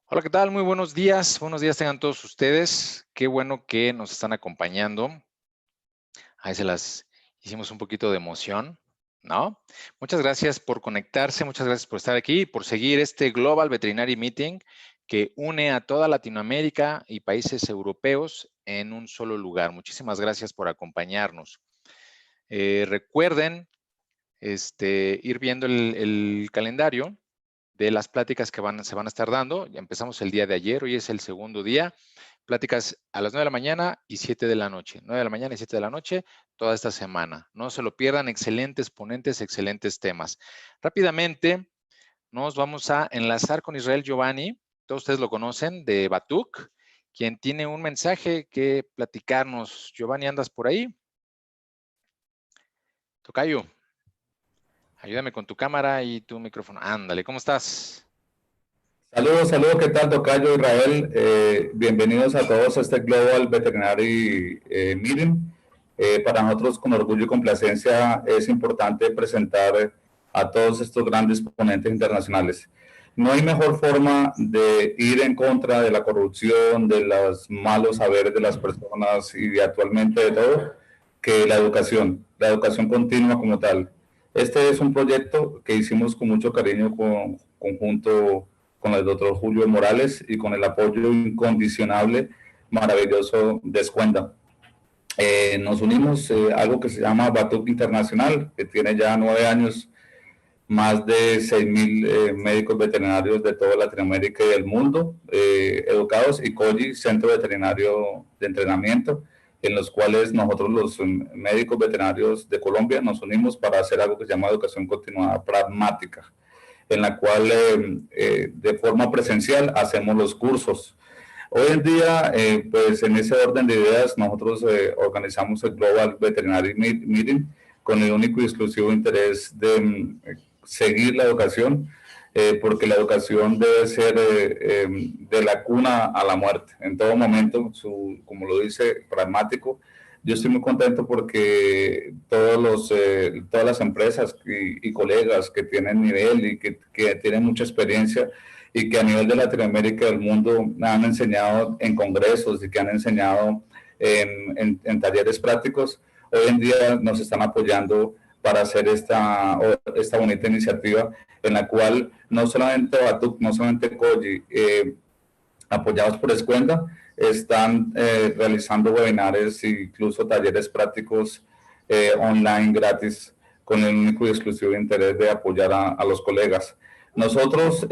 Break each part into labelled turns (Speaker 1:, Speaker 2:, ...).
Speaker 1: Hola, ¿qué tal? Muy buenos días. Buenos días tengan todos ustedes. Qué bueno que nos están acompañando. Ahí se las hicimos un poquito de emoción, ¿no? Muchas gracias por conectarse, muchas gracias por estar aquí y por seguir este Global Veterinary Meeting que une a toda Latinoamérica y países europeos en un solo lugar. Muchísimas gracias por acompañarnos. Recuerden ir viendo el calendario de las pláticas que se van a estar dando. Ya empezamos el día de ayer, hoy es el segundo día. Pláticas a las 9 de la mañana y 7 de la noche. 9 de la mañana y 7 de la noche toda esta semana. No se lo pierdan, excelentes ponentes, excelentes temas. Rápidamente nos vamos a enlazar con Israel Giovanni. Todos ustedes lo conocen, de Batuk, quien tiene un mensaje que platicarnos. Giovanni, ¿andas por ahí? Tocayo, ayúdame con tu cámara y tu micrófono. Ándale, ¿cómo estás?
Speaker 2: Saludos, saludos, ¿qué tal, tocayo Israel? Bienvenidos a todos a este Global Veterinary Meeting. Para nosotros, con orgullo y complacencia, es importante presentar a todos estos grandes ponentes internacionales. No hay mejor forma de ir en contra de la corrupción, de los malos saberes de las personas y de actualmente de todo, que la educación continua como tal. Este es un proyecto que hicimos con mucho cariño conjunto con el doctor Julio Morales y con el apoyo incondicionable, maravilloso de Escuenda. Nos unimos a algo que se llama Batuk Internacional, que tiene ya 9 años, más de 6.000 médicos veterinarios de toda Latinoamérica y del mundo educados, y COGI, Centro Veterinario de Entrenamiento, en los cuales nosotros los médicos veterinarios de Colombia nos unimos para hacer algo que se llama educación continuada pragmática, en la cual de forma presencial hacemos los cursos. Hoy en día, pues en ese orden de ideas, nosotros organizamos el Global Veterinary Meeting con el único y exclusivo interés de seguir la educación, porque la educación debe ser de la cuna a la muerte, en todo momento, como lo dice, pragmático. Yo estoy muy contento porque todas las empresas y colegas que tienen nivel y que tienen mucha experiencia y que a nivel de Latinoamérica y del mundo han enseñado en congresos y que han enseñado en talleres prácticos, hoy en día nos están apoyando para hacer esta bonita iniciativa en la cual no solamente Batuk, no solamente COGI, apoyados por Escuenda, están realizando webinares e incluso talleres prácticos online gratis con el único y exclusivo interés de apoyar a los colegas. Nosotros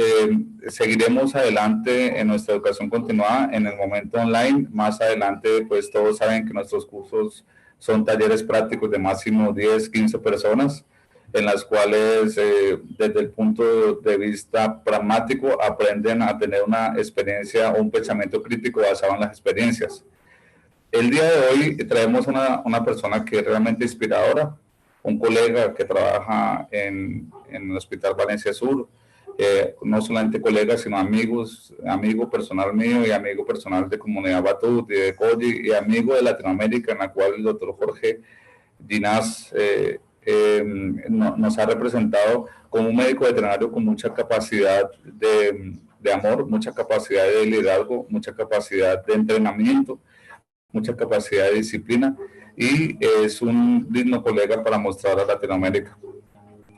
Speaker 2: seguiremos adelante en nuestra educación continuada en el momento online. Más adelante, pues todos saben que nuestros cursos son talleres prácticos de máximo 10, 15 personas, en las cuales desde el punto de vista pragmático aprenden a tener una experiencia o un pensamiento crítico basado en las experiencias. El día de hoy traemos una persona que es realmente inspiradora, un colega que trabaja en el Hospital Valencia Sur, no solamente colegas, sino amigo personal mío y amigo personal de Comunidad Batut y de COGI y amigo de Latinoamérica, en la cual el doctor Jorge Ginás nos ha representado como un médico veterinario con mucha capacidad de amor, mucha capacidad de liderazgo, mucha capacidad de entrenamiento, mucha capacidad de disciplina, y es un digno colega para mostrar a Latinoamérica.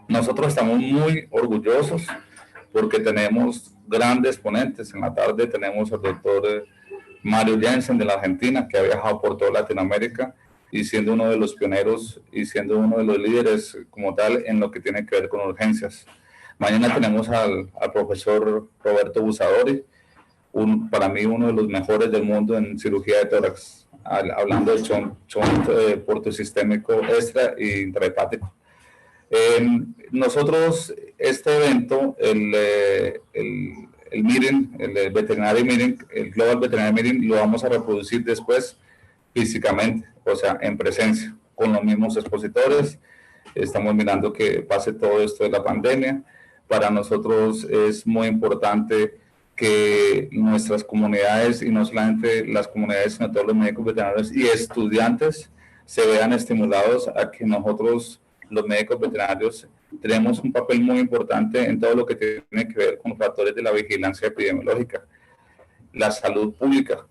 Speaker 2: Nosotros estamos muy orgullosos porque tenemos grandes ponentes. En la tarde tenemos al doctor Mario Jensen de la Argentina, que ha viajado por toda Latinoamérica y siendo uno de los pioneros y siendo uno de los líderes como tal en lo que tiene que ver con urgencias. Mañana tenemos al profesor Roberto Busadori, para mí uno de los mejores del mundo en cirugía de tórax, hablando del shunt portosistémico extra e intrahepático. Nosotros, este evento, el meeting, el Veterinary Meeting, el Global Veterinary Meeting, lo vamos a reproducir después físicamente, o sea, en presencia, con los mismos expositores. Estamos mirando que pase todo esto de la pandemia. Para nosotros es muy importante que nuestras comunidades, y no solamente las comunidades, sino todos los médicos veterinarios y estudiantes, se vean estimulados a que nosotros, los médicos veterinarios, tenemos un papel muy importante en todo lo que tiene que ver con los factores de la vigilancia epidemiológica. la salud pública.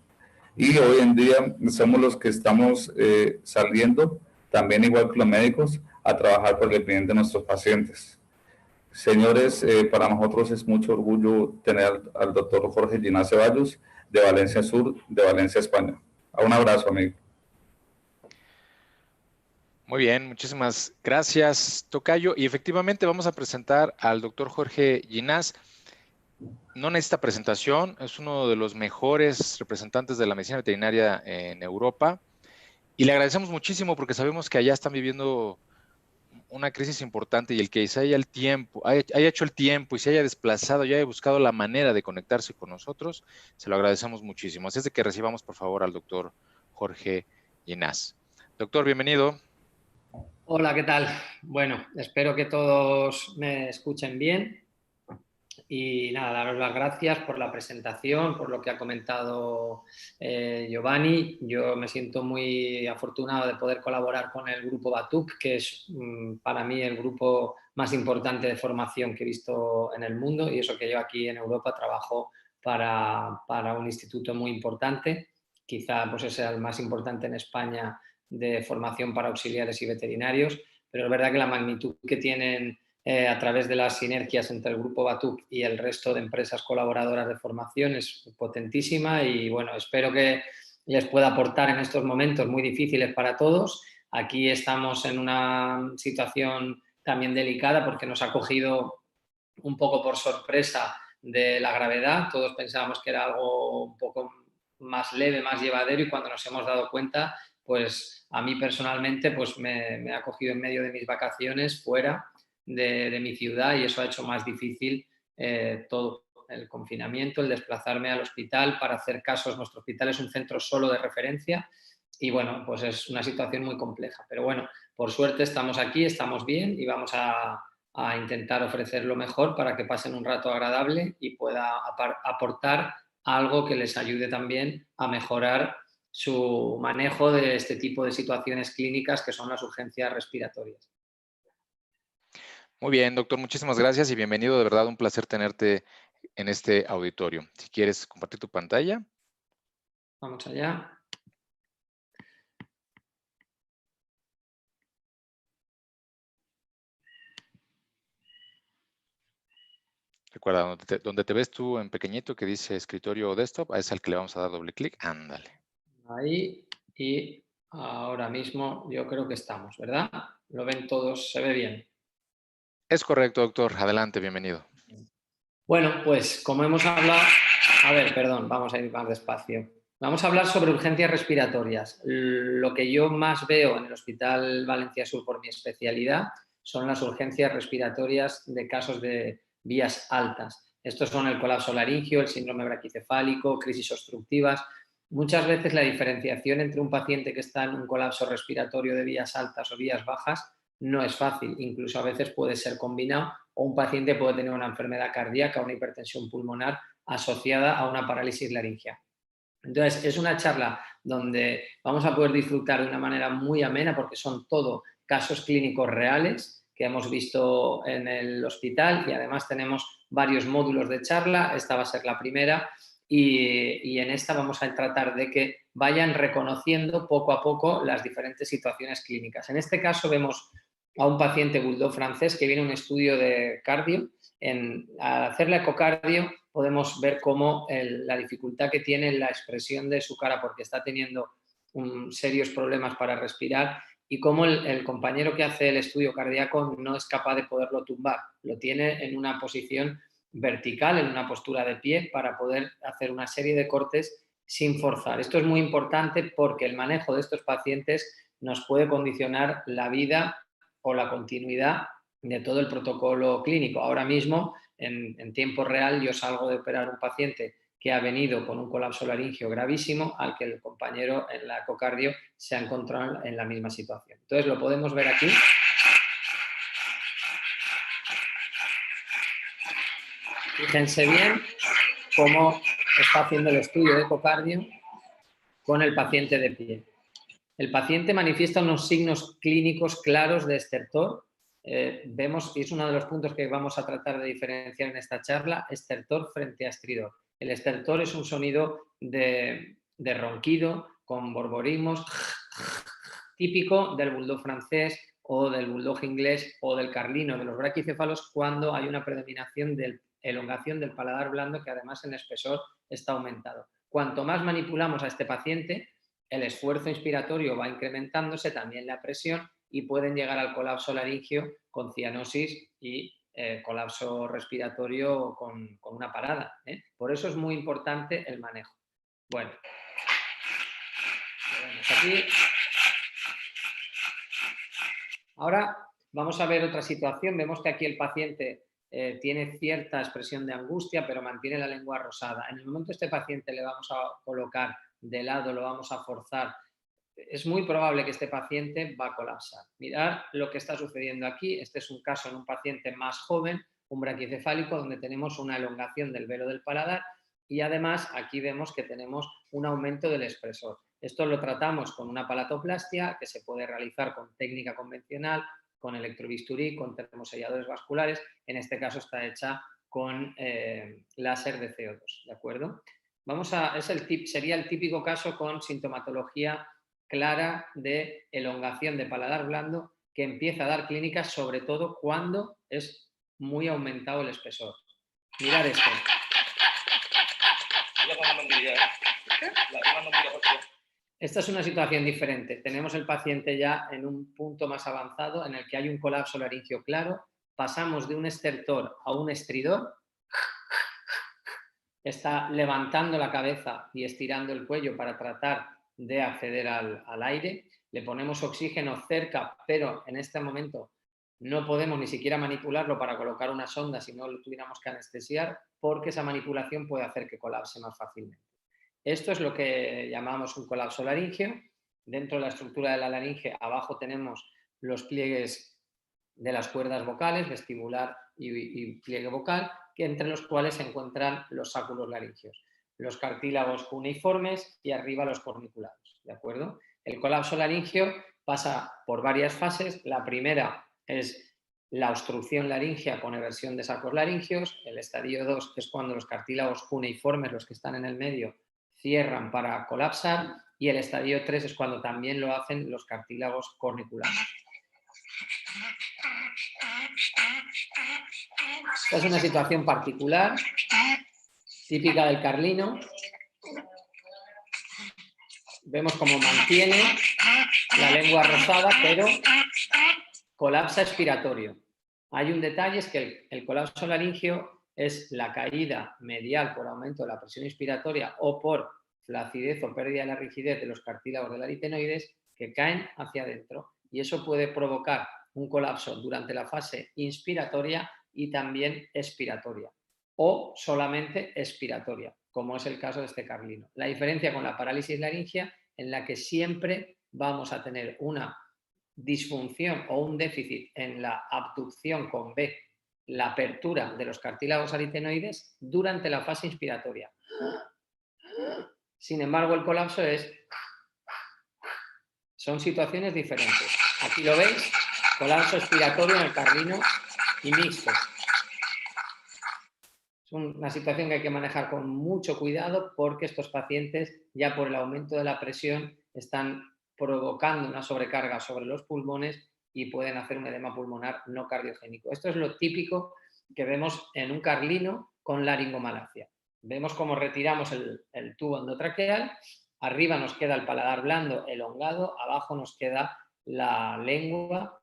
Speaker 2: Y hoy en día somos los que estamos saliendo, también igual que los médicos, a trabajar por el bien de nuestros pacientes. Señores, para nosotros es mucho orgullo tener al doctor Jorge Ginás Ceballos, de Valencia Sur, de Valencia, España. Un abrazo, amigo.
Speaker 1: Muy bien, muchísimas gracias, tocayo. Y efectivamente vamos a presentar al doctor Jorge Ginás. No necesita presentación, es uno de los mejores representantes de la medicina veterinaria en Europa. Y le agradecemos muchísimo porque sabemos que allá están viviendo una crisis importante y el que se haya el tiempo, haya hecho el tiempo y se haya desplazado y haya buscado la manera de conectarse con nosotros, se lo agradecemos muchísimo. Así es de que recibamos por favor al doctor Jorge Ginás. Doctor, bienvenido.
Speaker 3: Hola, ¿qué tal? Bueno, espero que todos me escuchen bien y nada, daros las gracias por la presentación, por lo que ha comentado Giovanni. Yo me siento muy afortunado de poder colaborar con el grupo BATUC, que es para mí el grupo más importante de formación que he visto en el mundo, y eso que yo aquí en Europa trabajo para un instituto muy importante, quizá pues sea el más importante en España de formación para auxiliares y veterinarios, pero es verdad que la magnitud que tienen a través de las sinergias entre el grupo BATUC y el resto de empresas colaboradoras de formación es potentísima y bueno, espero que les pueda aportar en estos momentos muy difíciles para todos. Aquí estamos en una situación también delicada porque nos ha cogido un poco por sorpresa de la gravedad. Todos pensábamos que era algo un poco más leve, más llevadero, y cuando nos hemos dado cuenta, pues a mí personalmente pues me ha cogido en medio de mis vacaciones fuera de mi ciudad y eso ha hecho más difícil todo el confinamiento, el desplazarme al hospital para hacer casos. Nuestro hospital es un centro solo de referencia y bueno, pues es una situación muy compleja. Pero bueno, por suerte estamos aquí, estamos bien y vamos a intentar ofrecer lo mejor para que pasen un rato agradable y pueda aportar algo que les ayude también a mejorar su manejo de este tipo de situaciones clínicas que son las urgencias respiratorias.
Speaker 1: Muy bien, doctor, muchísimas gracias y bienvenido. De verdad, un placer tenerte en este auditorio. Si quieres compartir tu pantalla.
Speaker 3: Vamos allá.
Speaker 1: Recuerda, donde te ves tú en pequeñito que dice escritorio o desktop, es al que le vamos a dar doble clic. Ándale.
Speaker 3: Ahí y ahora mismo yo creo que estamos, ¿verdad? ¿Lo ven todos? ¿Se ve bien?
Speaker 1: Es correcto, doctor. Adelante, bienvenido.
Speaker 3: Bueno, pues como hemos hablado... A ver, perdón, vamos a ir más despacio. Vamos a hablar sobre urgencias respiratorias. Lo que yo más veo en el Hospital Valencia Sur por mi especialidad son las urgencias respiratorias de casos de vías altas. Estos son el colapso laringio, el síndrome braquicefálico, crisis obstructivas. Muchas veces la diferenciación entre un paciente que está en un colapso respiratorio de vías altas o vías bajas no es fácil, incluso a veces puede ser combinado o un paciente puede tener una enfermedad cardíaca, una hipertensión pulmonar asociada a una parálisis laringea. Entonces, es una charla donde vamos a poder disfrutar de una manera muy amena porque son todo casos clínicos reales que hemos visto en el hospital y además tenemos varios módulos de charla. Esta va a ser la primera y en esta vamos a tratar de que vayan reconociendo poco a poco las diferentes situaciones clínicas. En este caso vemos a un paciente bulldog francés que viene a un estudio de cardio. Al hacer la ecocardio podemos ver cómo la dificultad que tiene en la expresión de su cara porque está teniendo serios problemas para respirar y cómo el compañero que hace el estudio cardíaco no es capaz de poderlo tumbar. Lo tiene en una posición vertical, en una postura de pie, para poder hacer una serie de cortes sin forzar. Esto es muy importante porque el manejo de estos pacientes nos puede condicionar la vida o la continuidad de todo el protocolo clínico. Ahora mismo, en tiempo real, yo salgo de operar un paciente que ha venido con un colapso laringio gravísimo al que el compañero en la ecocardio se ha encontrado en la misma situación. Entonces, lo podemos ver aquí. Fíjense bien cómo está haciendo el estudio de ecocardio con el paciente de pie. El paciente manifiesta unos signos clínicos claros de estertor. Vemos, y es uno de los puntos que vamos a tratar de diferenciar en esta charla, estertor frente a estridor. El estertor es un sonido de ronquido con borborismos típico del bulldog francés o del bulldog inglés o del carlino, de los braquicéfalos, cuando hay una predominación de elongación del paladar blando, que además en espesor está aumentado. Cuanto más manipulamos a este paciente, el esfuerzo inspiratorio va incrementándose, también la presión, y pueden llegar al colapso laringio con cianosis y colapso respiratorio con una parada. Por eso es muy importante el manejo. Bueno, aquí. Ahora vamos a ver otra situación. Vemos que aquí el paciente tiene cierta expresión de angustia, pero mantiene la lengua rosada. En el momento que este paciente le vamos a colocar de lado, lo vamos a forzar, es muy probable que este paciente va a colapsar. Mirad lo que está sucediendo aquí. Este es un caso en un paciente más joven, un braquicefálico, donde tenemos una elongación del velo del paladar y además aquí vemos que tenemos un aumento del espesor. Esto lo tratamos con una palatoplastia que se puede realizar con técnica convencional, con electrobisturí, con termoselladores vasculares. En este caso está hecha con láser de CO2, ¿de acuerdo? Sería el típico caso con sintomatología clara de elongación de paladar blando que empieza a dar clínicas, sobre todo cuando es muy aumentado el espesor. Mirad esto. Esta es una situación diferente. Tenemos el paciente ya en un punto más avanzado en el que hay un colapso laringio claro. Pasamos de un estertor a un estridor. Está levantando la cabeza y estirando el cuello para tratar de acceder al aire. Le ponemos oxígeno cerca, pero en este momento no podemos ni siquiera manipularlo para colocar una sonda si no lo tuviéramos que anestesiar, porque esa manipulación puede hacer que colapse más fácilmente. Esto es lo que llamamos un colapso laringio. Dentro de la estructura de la laringe, abajo tenemos los pliegues de las cuerdas vocales, vestibular y pliegue vocal, entre los cuales se encuentran los sáculos laringios, los cartílagos cuneiformes y arriba los corniculados, ¿de acuerdo? El colapso laringio pasa por varias fases. La primera es la obstrucción laringea con eversión de sacos laringios. El estadio 2 es cuando los cartílagos cuneiformes, los que están en el medio, cierran para colapsar, y el estadio 3 es cuando también lo hacen los cartílagos corniculados. Esta es una situación particular, típica del carlino. Vemos cómo mantiene la lengua rosada, pero colapsa expiratorio. Hay un detalle, es que el colapso laringio es la caída medial por aumento de la presión inspiratoria o por flacidez o pérdida de la rigidez de los cartílagos del aritenoides que caen hacia adentro, y eso puede provocar un colapso durante la fase inspiratoria y también expiratoria, o solamente expiratoria, como es el caso de este carlino. La diferencia con la parálisis laringea, en la que siempre vamos a tener una disfunción o un déficit en la abducción con B, la apertura de los cartílagos aritenoides durante la fase inspiratoria. Sin embargo, el colapso son situaciones diferentes. Aquí lo veis, colapso expiratorio en el carlino y mixto. Es una situación que hay que manejar con mucho cuidado, porque estos pacientes, ya por el aumento de la presión, están provocando una sobrecarga sobre los pulmones y pueden hacer un edema pulmonar no cardiogénico. Esto es lo típico que vemos en un carlino con laringomalacia. Vemos cómo retiramos el tubo endotraqueal, arriba nos queda el paladar blando elongado, abajo nos queda la lengua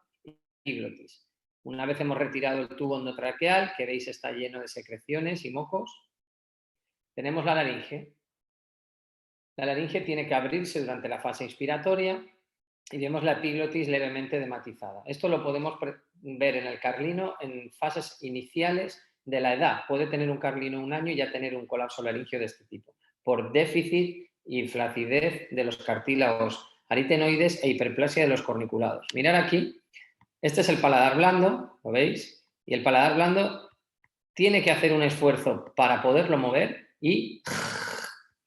Speaker 3: y glotis. Una vez hemos retirado el tubo endotraqueal, que veis está lleno de secreciones y mocos, tenemos la laringe. La laringe tiene que abrirse durante la fase inspiratoria y vemos la epiglotis levemente dematizada. Esto lo podemos ver en el carlino en fases iniciales de la edad. Puede tener un carlino 1 año y ya tener un colapso laringio de este tipo, por déficit y flacidez de los cartílagos aritenoides e hiperplasia de los corniculados. Mirad aquí, este es el paladar blando, ¿lo veis? Y el paladar blando tiene que hacer un esfuerzo para poderlo mover y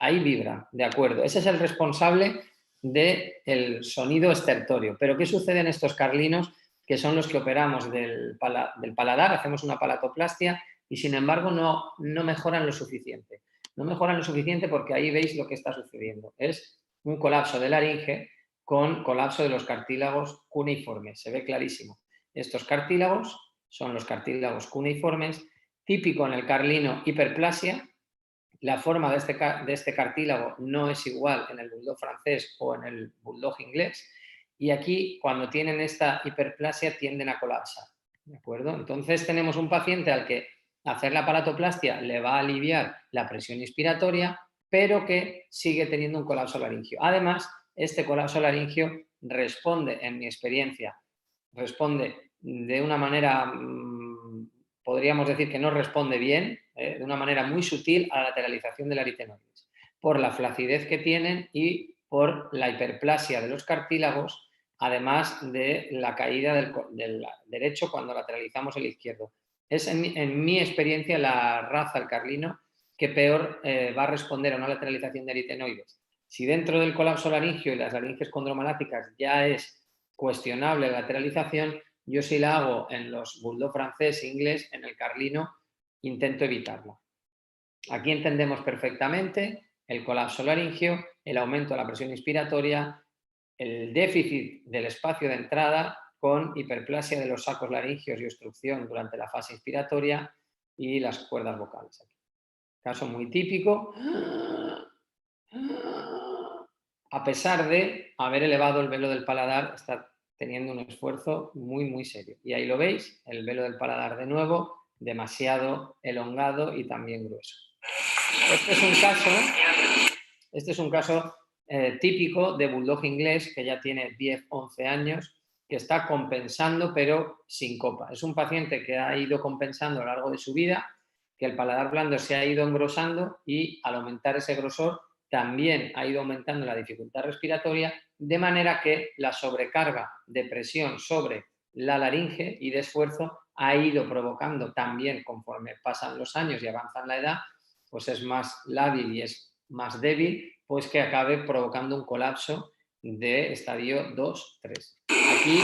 Speaker 3: ahí vibra, ¿de acuerdo? Ese es el responsable del sonido estertorio. Pero ¿qué sucede en estos carlinos, que son los que operamos del paladar? Hacemos una palatoplastia y sin embargo no mejoran lo suficiente. No mejoran lo suficiente porque ahí veis lo que está sucediendo. Es un colapso de laringe con colapso de los cartílagos cuneiformes. Se ve clarísimo. Estos cartílagos son los cartílagos cuneiformes, típico en el carlino hiperplasia. La forma de este cartílago no es igual en el bulldog francés o en el bulldog inglés. Y aquí, cuando tienen esta hiperplasia, tienden a colapsar. ¿De acuerdo? Entonces tenemos un paciente al que hacer la palatoplastia le va a aliviar la presión inspiratoria, pero que sigue teniendo un colapso laringio. Además, este colapso laringio responde, en mi experiencia, responde de una manera, podríamos decir que no responde bien, de una manera muy sutil a la lateralización del aritenoides, por la flacidez que tienen y por la hiperplasia de los cartílagos, además de la caída del derecho cuando lateralizamos el izquierdo. Es en mi experiencia la raza, el carlino, que peor va a responder a una lateralización de aritenoides. Si dentro del colapso laringio y las laringes condromaláticas ya es cuestionable la lateralización, yo si la hago en los bulldog francés e inglés, en el carlino, intento evitarla. Aquí entendemos perfectamente el colapso laringio, el aumento de la presión inspiratoria, el déficit del espacio de entrada con hiperplasia de los sacos laringios y obstrucción durante la fase inspiratoria y las cuerdas vocales. Caso muy típico, a pesar de haber elevado el velo del paladar, está teniendo un esfuerzo muy, muy serio. Y ahí lo veis, el velo del paladar de nuevo, demasiado elongado y también grueso. Este es un caso típico de bulldog inglés que ya tiene 10-11 años, que está compensando pero sin copa. Es un paciente que ha ido compensando a lo largo de su vida, que el paladar blando se ha ido engrosando y al aumentar ese grosor también ha ido aumentando la dificultad respiratoria, de manera que la sobrecarga de presión sobre la laringe y de esfuerzo ha ido provocando también, conforme pasan los años y avanza la edad, pues es más lábil y es más débil, pues que acabe provocando un colapso de estadio 2-3. Aquí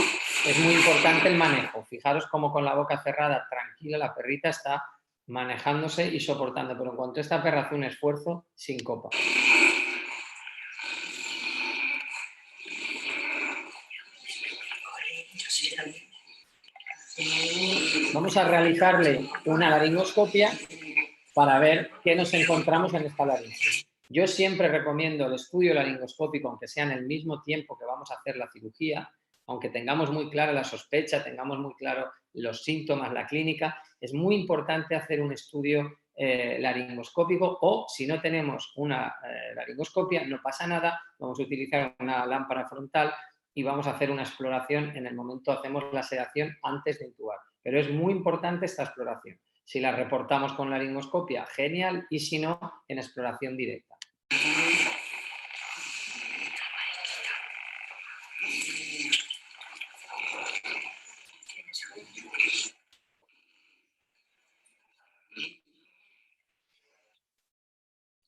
Speaker 3: es muy importante el manejo. Fijaros cómo con la boca cerrada, tranquila, la perrita está manejándose y soportando, pero en cuanto esta perra hace un esfuerzo, sin copa. Vamos a realizarle una laringoscopia para ver qué nos encontramos en esta laringe. Yo siempre recomiendo el estudio laringoscópico, aunque sea en el mismo tiempo que vamos a hacer la cirugía, aunque tengamos muy clara la sospecha, tengamos muy claro los síntomas, la clínica, es muy importante hacer un estudio laringoscópico, o si no tenemos una laringoscopia, no pasa nada, vamos a utilizar una lámpara frontal y vamos a hacer una exploración. En el momento hacemos la sedación antes de intubar, pero es muy importante esta exploración. Si la reportamos con laringoscopia, genial, y si no, en exploración directa.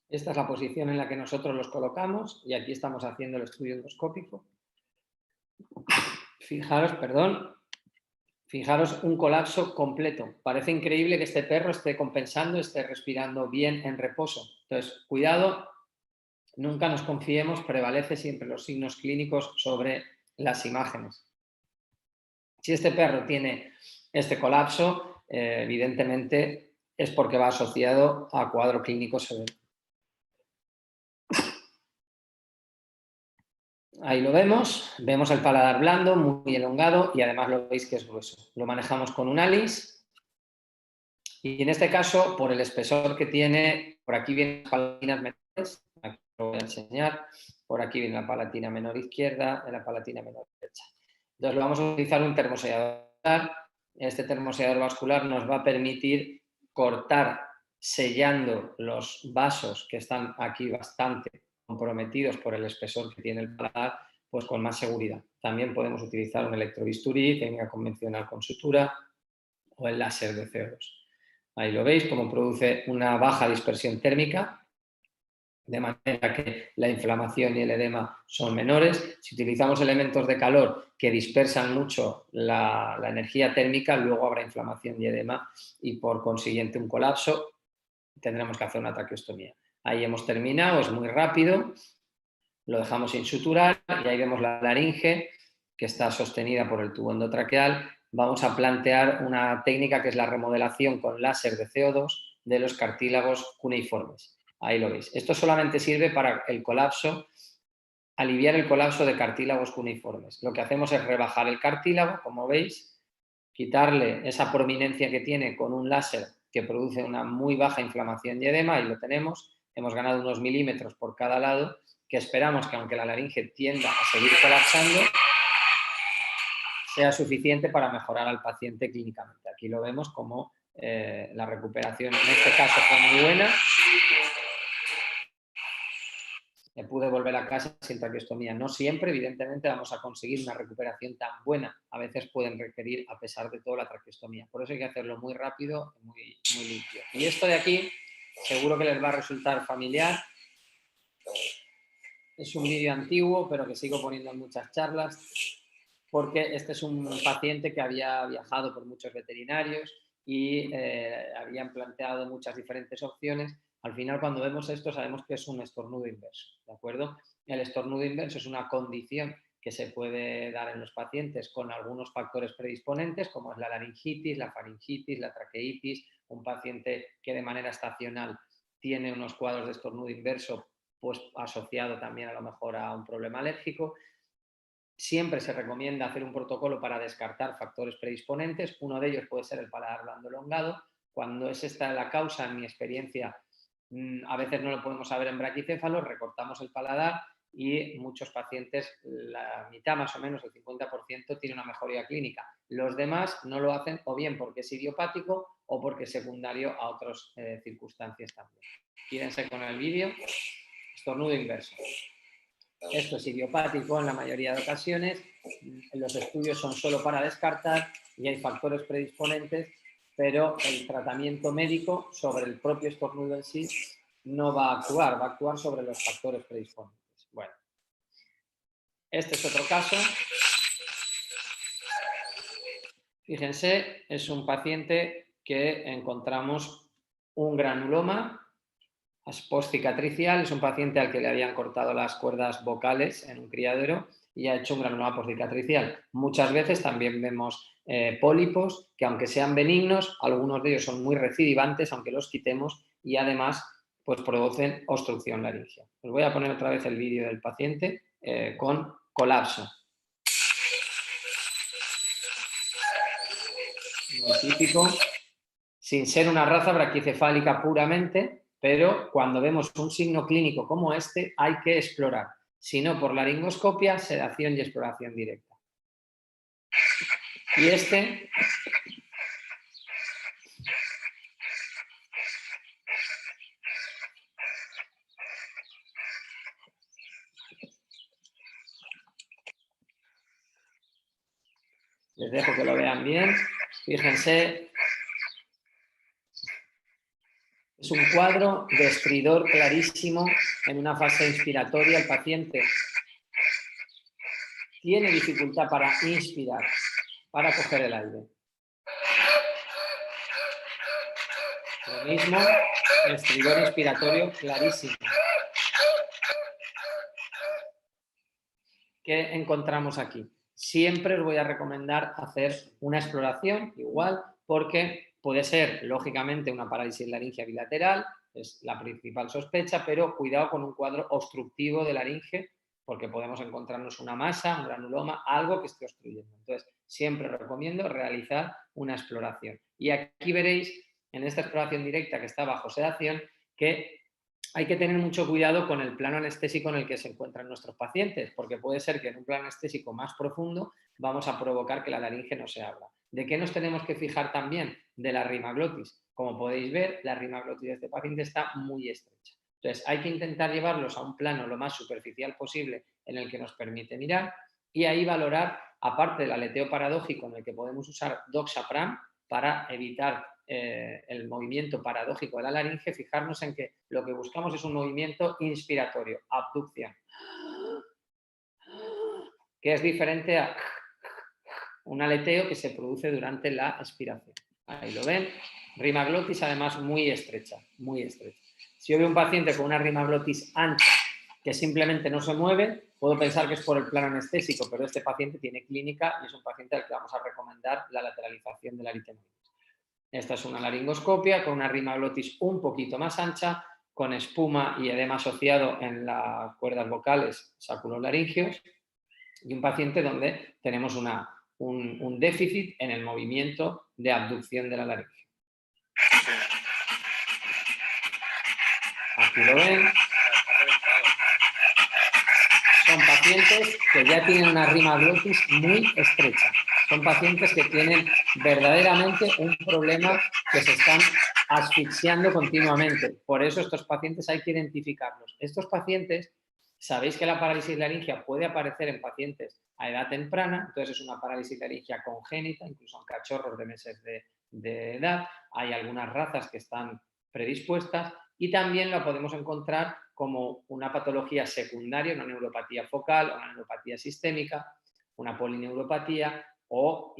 Speaker 3: Esta es la posición en la que nosotros los colocamos y aquí estamos haciendo el estudio endoscópico. Fijaros un colapso completo. Parece increíble que este perro esté compensando, esté respirando bien en reposo. Entonces, cuidado, nunca nos confiemos, prevalece siempre los signos clínicos sobre las imágenes. Si este perro tiene este colapso, evidentemente es porque va asociado a cuadro clínico severo. Ahí lo vemos el paladar blando, muy elongado y además lo veis que es grueso. Lo manejamos con un ALIS y en este caso, por el espesor que tiene, por aquí vienen las palatinas menores, aquí lo voy a enseñar, por aquí viene la palatina menor izquierda y la palatina menor derecha. Entonces vamos a utilizar un termosellador vascular. Este termosellador vascular nos va a permitir cortar sellando los vasos que están aquí bastante comprometidos por el espesor que tiene el paladar, pues con más seguridad. También podemos utilizar un electrobisturí, técnica convencional con sutura o el láser de CO2. Ahí lo veis, cómo produce una baja dispersión térmica, de manera que la inflamación y el edema son menores. Si utilizamos elementos de calor que dispersan mucho la energía térmica, luego habrá inflamación y edema y por consiguiente un colapso, tendremos que hacer una traqueostomía. Ahí hemos terminado, es muy rápido, lo dejamos sin suturar y ahí vemos la laringe que está sostenida por el tubo endotraqueal. Vamos a plantear una técnica que es la remodelación con láser de CO2 de los cartílagos cuneiformes. Ahí lo veis. Esto solamente sirve para el colapso, aliviar el colapso de cartílagos cuneiformes. Lo que hacemos es rebajar el cartílago, como veis, quitarle esa prominencia que tiene con un láser que produce una muy baja inflamación y edema, y lo tenemos. Hemos ganado unos milímetros por cada lado, que esperamos que aunque la laringe tienda a seguir colapsando, sea suficiente para mejorar al paciente clínicamente. Aquí lo vemos como la recuperación en este caso fue muy buena. Me pude volver a casa sin traqueostomía. No siempre, evidentemente, vamos a conseguir una recuperación tan buena. A veces pueden requerir, a pesar de todo, la traqueostomía. Por eso hay que hacerlo muy rápido y muy limpio. Y esto de aquí seguro que les va a resultar familiar. Es un vídeo antiguo, pero que sigo poniendo en muchas charlas, porque este es un paciente que había viajado por muchos veterinarios y habían planteado muchas diferentes opciones. Al final, cuando vemos esto, sabemos que es un estornudo inverso, ¿de acuerdo? El estornudo inverso es una condición que se puede dar en los pacientes con algunos factores predisponentes, como es la laringitis, la faringitis, la traqueitis, un paciente que de manera estacional tiene unos cuadros de estornudo inverso, pues asociado también a lo mejor a un problema alérgico. Siempre se recomienda hacer un protocolo para descartar factores predisponentes. Uno de ellos puede ser el paladar blando elongado. Cuando es esta la causa, en mi experiencia, a veces no lo podemos saber en braquicéfalos, recortamos el paladar y muchos pacientes, la mitad más o menos, el 50%, tiene una mejoría clínica. Los demás no lo hacen o bien porque es idiopático o porque es secundario a otras circunstancias también. Quédense con el vídeo. Estornudo inverso. Esto es idiopático en la mayoría de ocasiones. Los estudios son solo para descartar y hay factores predisponentes, pero el tratamiento médico sobre el propio estornudo en sí no va a actuar sobre los factores predisponentes. Bueno, este es otro caso. Fíjense, es un paciente que encontramos un granuloma postcicatricial. Es un paciente al que le habían cortado las cuerdas vocales en un criadero y ha hecho un granuloma postcicatricial. Muchas veces también vemos pólipos que, aunque sean benignos, algunos de ellos son muy recidivantes, aunque los quitemos, y además pues producen obstrucción laringea. Os voy a poner otra vez el vídeo del paciente con colapso. Muy típico, sin ser una raza braquicefálica puramente, pero cuando vemos un signo clínico como este hay que explorar. Si no, por laringoscopia, sedación y exploración directa. Y este les dejo que lo vean bien. Fíjense, es un cuadro de estridor clarísimo en una fase inspiratoria. El paciente tiene dificultad para inspirar, para coger el aire. Lo mismo, estridor inspiratorio clarísimo. ¿Qué encontramos aquí? Siempre os voy a recomendar hacer una exploración igual, porque puede ser, lógicamente, una parálisis laringea bilateral, es la principal sospecha, pero cuidado con un cuadro obstructivo de laringe, porque podemos encontrarnos una masa, un granuloma, algo que esté obstruyendo. Entonces, siempre recomiendo realizar una exploración. Y aquí veréis, en esta exploración directa que está bajo sedación, que hay que tener mucho cuidado con el plano anestésico en el que se encuentran nuestros pacientes, porque puede ser que en un plano anestésico más profundo vamos a provocar que la laringe no se abra. ¿De qué nos tenemos que fijar también? De la rimaglotis. Como podéis ver, la rimaglotis de este paciente está muy estrecha. Entonces, hay que intentar llevarlos a un plano lo más superficial posible en el que nos permite mirar y ahí valorar, aparte del aleteo paradójico en el que podemos usar doxapram para evitar el movimiento paradójico de la laringe, fijarnos en que lo que buscamos es un movimiento inspiratorio, abducción, que es diferente a un aleteo que se produce durante la expiración. Ahí lo ven, rimaglotis además muy estrecha, muy estrecha. Si yo veo un paciente con una rima glotis ancha que simplemente no se mueve, puedo pensar que es por el plano anestésico, pero este paciente tiene clínica y es un paciente al que vamos a recomendar la lateralización del aritenoides. Esta es una laringoscopia con una rima glotis un poquito más ancha, con espuma y edema asociado en las cuerdas vocales saculolaringeos, y un paciente donde tenemos un déficit en el movimiento de abducción de la laringe. Aquí lo ven. Son pacientes que ya tienen una rima glotis muy estrecha. Son pacientes que tienen verdaderamente un problema, que se están asfixiando continuamente. Por eso estos pacientes hay que identificarlos. Estos pacientes, sabéis que la parálisis laringea puede aparecer en pacientes a edad temprana, entonces es una parálisis laringea congénita, incluso en cachorros de meses de edad. Hay algunas razas que están predispuestas y también la podemos encontrar como una patología secundaria, una neuropatía focal, una neuropatía sistémica, una polineuropatía o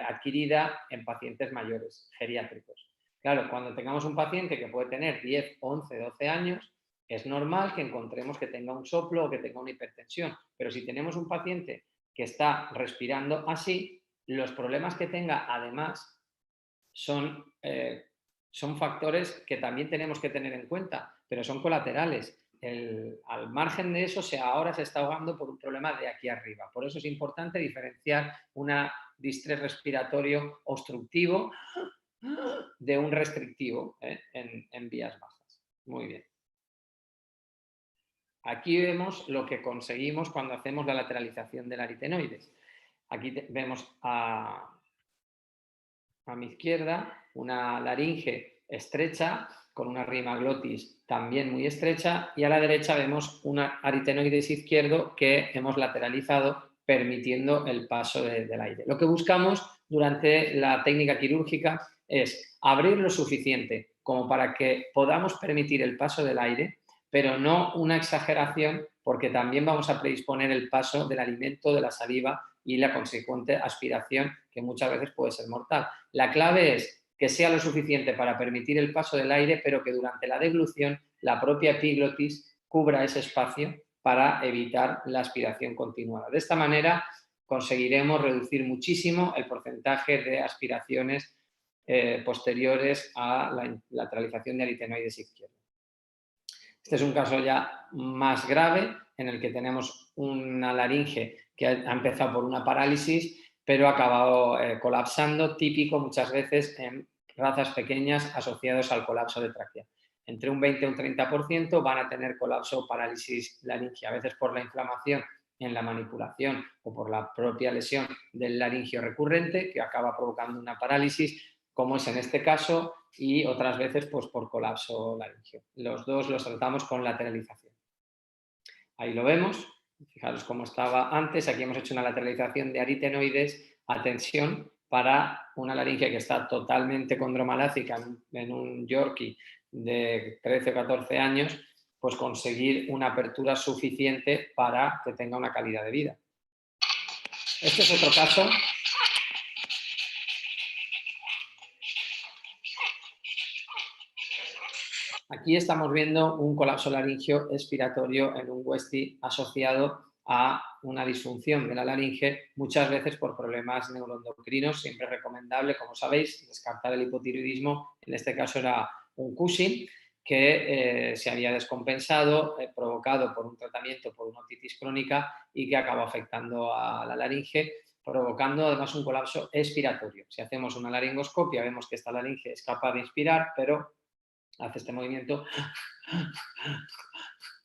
Speaker 3: adquirida en pacientes mayores, geriátricos. Claro, cuando tengamos un paciente que puede tener 10, 11, 12 años, es normal que encontremos que tenga un soplo o que tenga una hipertensión, pero si tenemos un paciente que está respirando así, los problemas que tenga además son factores que también tenemos que tener en cuenta, pero son colaterales. Al margen de eso, ahora se está ahogando por un problema de aquí arriba. Por eso es importante diferenciar un distrés respiratorio obstructivo de un restrictivo en vías bajas. Muy bien. Aquí vemos lo que conseguimos cuando hacemos la lateralización del aritenoides. Aquí vemos a mi izquierda una laringe estrecha con una rima glotis también muy estrecha, y a la derecha vemos un aritenoides izquierdo que hemos lateralizado permitiendo el paso del aire. Lo que buscamos durante la técnica quirúrgica es abrir lo suficiente como para que podamos permitir el paso del aire, pero no una exageración, porque también vamos a predisponer el paso del alimento, de la saliva y la consecuente aspiración, que muchas veces puede ser mortal. La clave es que sea lo suficiente para permitir el paso del aire, pero que durante la deglución la propia epiglotis cubra ese espacio para evitar la aspiración continuada. De esta manera conseguiremos reducir muchísimo el porcentaje de aspiraciones posteriores a la lateralización de aritenoides izquierdo. Este es un caso ya más grave, en el que tenemos una laringe que ha empezado por una parálisis, pero ha acabado colapsando, típico muchas veces en razas pequeñas asociados al colapso de tráquea. Entre un 20 y un 30% van a tener colapso o parálisis laringea, a veces por la inflamación en la manipulación o por la propia lesión del laringio recurrente, que acaba provocando una parálisis, como es en este caso, y otras veces pues, por colapso laringio. Los dos los tratamos con lateralización. Ahí lo vemos, fijaros cómo estaba antes. Aquí hemos hecho una lateralización de aritenoides a tensión para una laringe que está totalmente condromalácica en un Yorkie de 13 o 14 años, pues conseguir una apertura suficiente para que tenga una calidad de vida. Este es otro caso. Aquí estamos viendo un colapso laringio expiratorio en un Westie asociado a una disfunción de la laringe, muchas veces por problemas neuroendocrinos. Siempre recomendable, como sabéis, descartar el hipotiroidismo. En este caso era un Cushing que se había descompensado, provocado por un tratamiento por una otitis crónica y que acabó afectando a la laringe, provocando además un colapso expiratorio. Si hacemos una laringoscopia vemos que esta laringe es capaz de inspirar, pero hace este movimiento.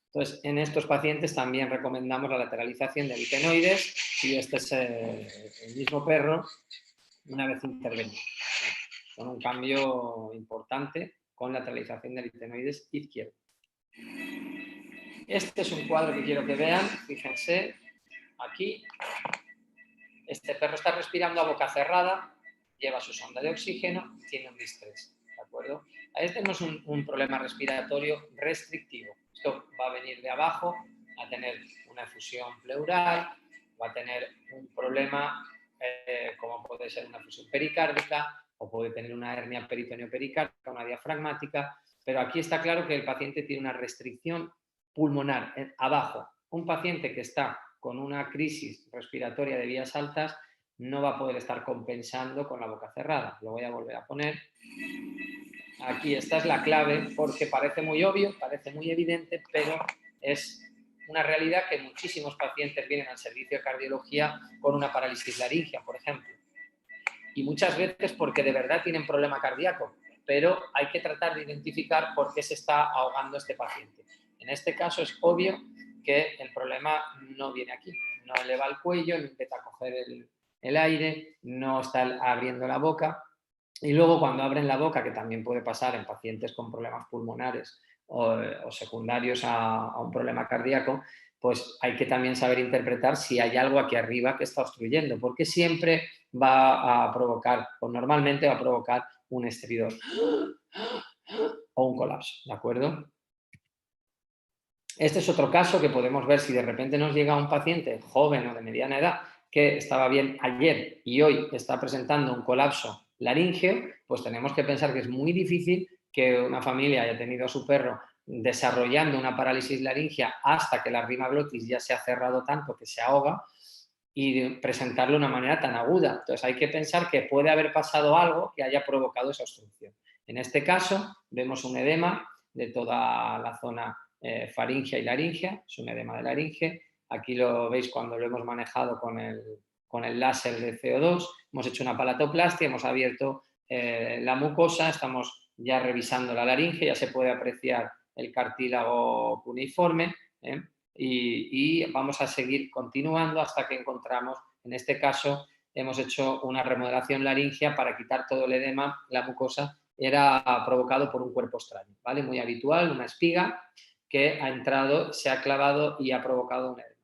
Speaker 3: Entonces, en estos pacientes también recomendamos la lateralización de aritenoides, y este es el mismo perro una vez intervenido, con un cambio importante con lateralización de aritenoides izquierdo. Este es un cuadro que quiero que vean, fíjense, aquí. Este perro está respirando a boca cerrada, lleva su sonda de oxígeno, tiene un distrés. ¿De acuerdo? Este no es un problema respiratorio restrictivo. Esto va a venir de abajo, va a tener una efusión pleural, va a tener un problema como puede ser una efusión pericárdica, o puede tener una hernia peritoneo-pericárdica, una diafragmática. pero aquí está claro que el paciente tiene una restricción pulmonar abajo. Un paciente que está con una crisis respiratoria de vías altas no va a poder estar compensando con la boca cerrada. Lo voy a volver a poner. Aquí esta es la clave, porque parece muy obvio, parece muy evidente, pero es una realidad que muchísimos pacientes vienen al servicio de cardiología con una parálisis laringea, por ejemplo. Y muchas veces porque de verdad tienen problema cardíaco, pero hay que tratar de identificar por qué se está ahogando este paciente. En este caso es obvio que el problema no viene aquí, no eleva el cuello, no intenta coger el aire, no está abriendo la boca. Y luego cuando abren la boca, que también puede pasar en pacientes con problemas pulmonares o secundarios a un problema cardíaco, pues hay que también saber interpretar si hay algo aquí arriba que está obstruyendo, porque siempre va a provocar, o normalmente va a provocar un estridor o un colapso, ¿de acuerdo? Este es otro caso que podemos ver si de repente nos llega un paciente joven o de mediana edad que estaba bien ayer y hoy está presentando un colapso laríngeo, pues tenemos que pensar que es muy difícil que una familia haya tenido a su perro desarrollando una parálisis laringea hasta que la rima glotis ya se ha cerrado tanto que se ahoga y presentarlo de una manera tan aguda. Entonces hay que pensar que puede haber pasado algo que haya provocado esa obstrucción. En este caso vemos un edema de toda la zona faringea y laringea, es un edema de laringe. Aquí lo veis cuando lo hemos manejado con el láser de CO2. Hemos hecho una palatoplastia, hemos abierto la mucosa, estamos ya revisando la laringe, ya se puede apreciar el cartílago cuneiforme, y vamos a seguir continuando hasta que encontramos, en este caso, hemos hecho una remodelación laringea para quitar todo el edema, la mucosa era provocado por un cuerpo extraño, ¿vale? Muy habitual, una espiga que ha entrado, se ha clavado y ha provocado un edema.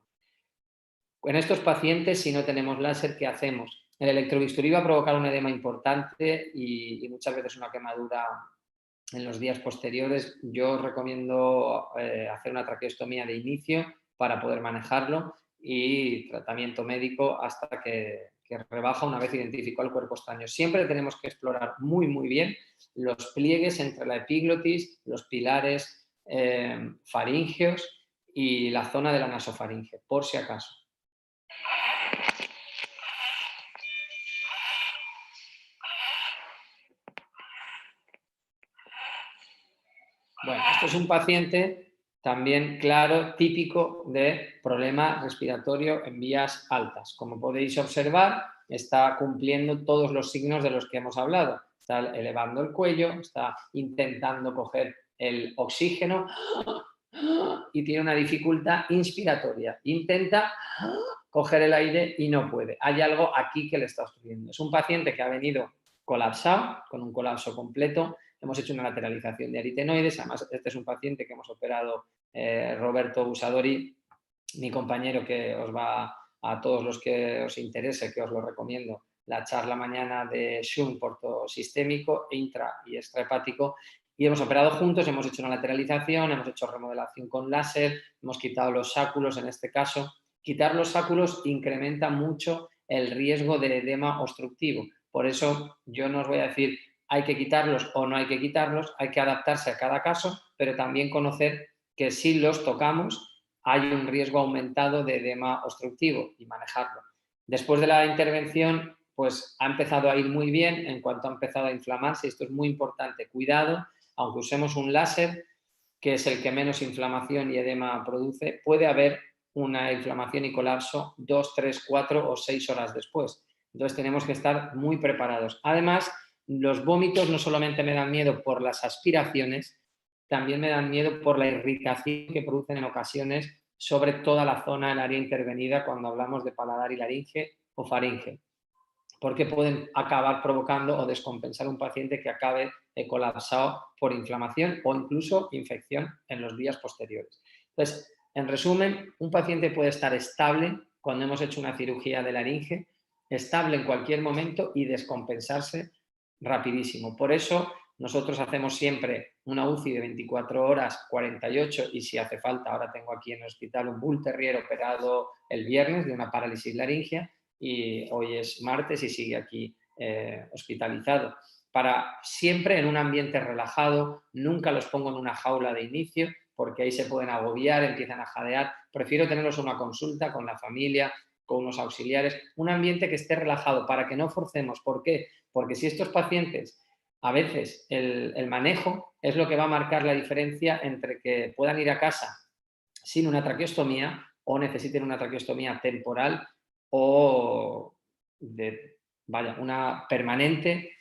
Speaker 3: En estos pacientes, si no tenemos láser, ¿qué hacemos? El electrobisturí va a provocar un edema importante y muchas veces una quemadura en los días posteriores. Yo recomiendo hacer una traqueostomía de inicio para poder manejarlo y tratamiento médico hasta que rebaja una vez identificado el cuerpo extraño. Siempre tenemos que explorar muy, muy bien los pliegues entre la epiglotis, los pilares faríngeos y la zona de la nasofaringe, por si acaso. Bueno, esto es un paciente también, claro, típico de problema respiratorio en vías altas. Como podéis observar, está cumpliendo todos los signos de los que hemos hablado. Está elevando el cuello, está intentando coger el oxígeno y tiene una dificultad inspiratoria. Intenta coger el aire y no puede. Hay algo aquí que le está obstruyendo. Es un paciente que ha venido colapsado, con un colapso completo. Hemos hecho una lateralización de aritenoides. Además, este es un paciente que hemos operado, Roberto Usadori, mi compañero, que os va, a todos los que os interese, que os lo recomiendo, la charla mañana de shunt portosistémico, intra y extrahepático. Y hemos operado juntos, hemos hecho una lateralización, hemos hecho remodelación con láser, hemos quitado los sáculos en este caso. Quitar los sáculos incrementa mucho el riesgo de edema obstructivo. Por eso yo no os voy a decir hay que quitarlos o no hay que quitarlos, hay que adaptarse a cada caso, pero también conocer que si los tocamos hay un riesgo aumentado de edema obstructivo y manejarlo. Después de la intervención, pues ha empezado a ir muy bien en cuanto ha empezado a inflamarse. Esto es muy importante. Cuidado, aunque usemos un láser, que es el que menos inflamación y edema produce, puede haber una inflamación y colapso 2, 3, 4 o 6 horas después. Entonces tenemos que estar muy preparados. Además, los vómitos no solamente me dan miedo por las aspiraciones, también me dan miedo por la irritación que producen en ocasiones sobre toda la zona del área intervenida cuando hablamos de paladar y laringe o faringe, porque pueden acabar provocando o descompensar un paciente que acabe colapsado por inflamación o incluso infección en los días posteriores. Entonces, en resumen, un paciente puede estar estable cuando hemos hecho una cirugía de laringe, estable en cualquier momento y descompensarse rapidísimo. Por eso nosotros hacemos siempre una UCI de 24 horas, 48 y si hace falta, ahora tengo aquí en el hospital un Bull Terrier operado el viernes de una parálisis laringea y hoy es martes y sigue aquí hospitalizado. para siempre en un ambiente relajado, nunca los pongo en una jaula de inicio, porque ahí se pueden agobiar, empiezan a jadear. Prefiero tenerlos en una consulta con la familia, con unos auxiliares, un ambiente que esté relajado para que no forcemos. ¿Por qué? Porque si estos pacientes, a veces el manejo es lo que va a marcar la diferencia entre que puedan ir a casa sin una traqueostomía o necesiten una traqueostomía temporal o una permanente,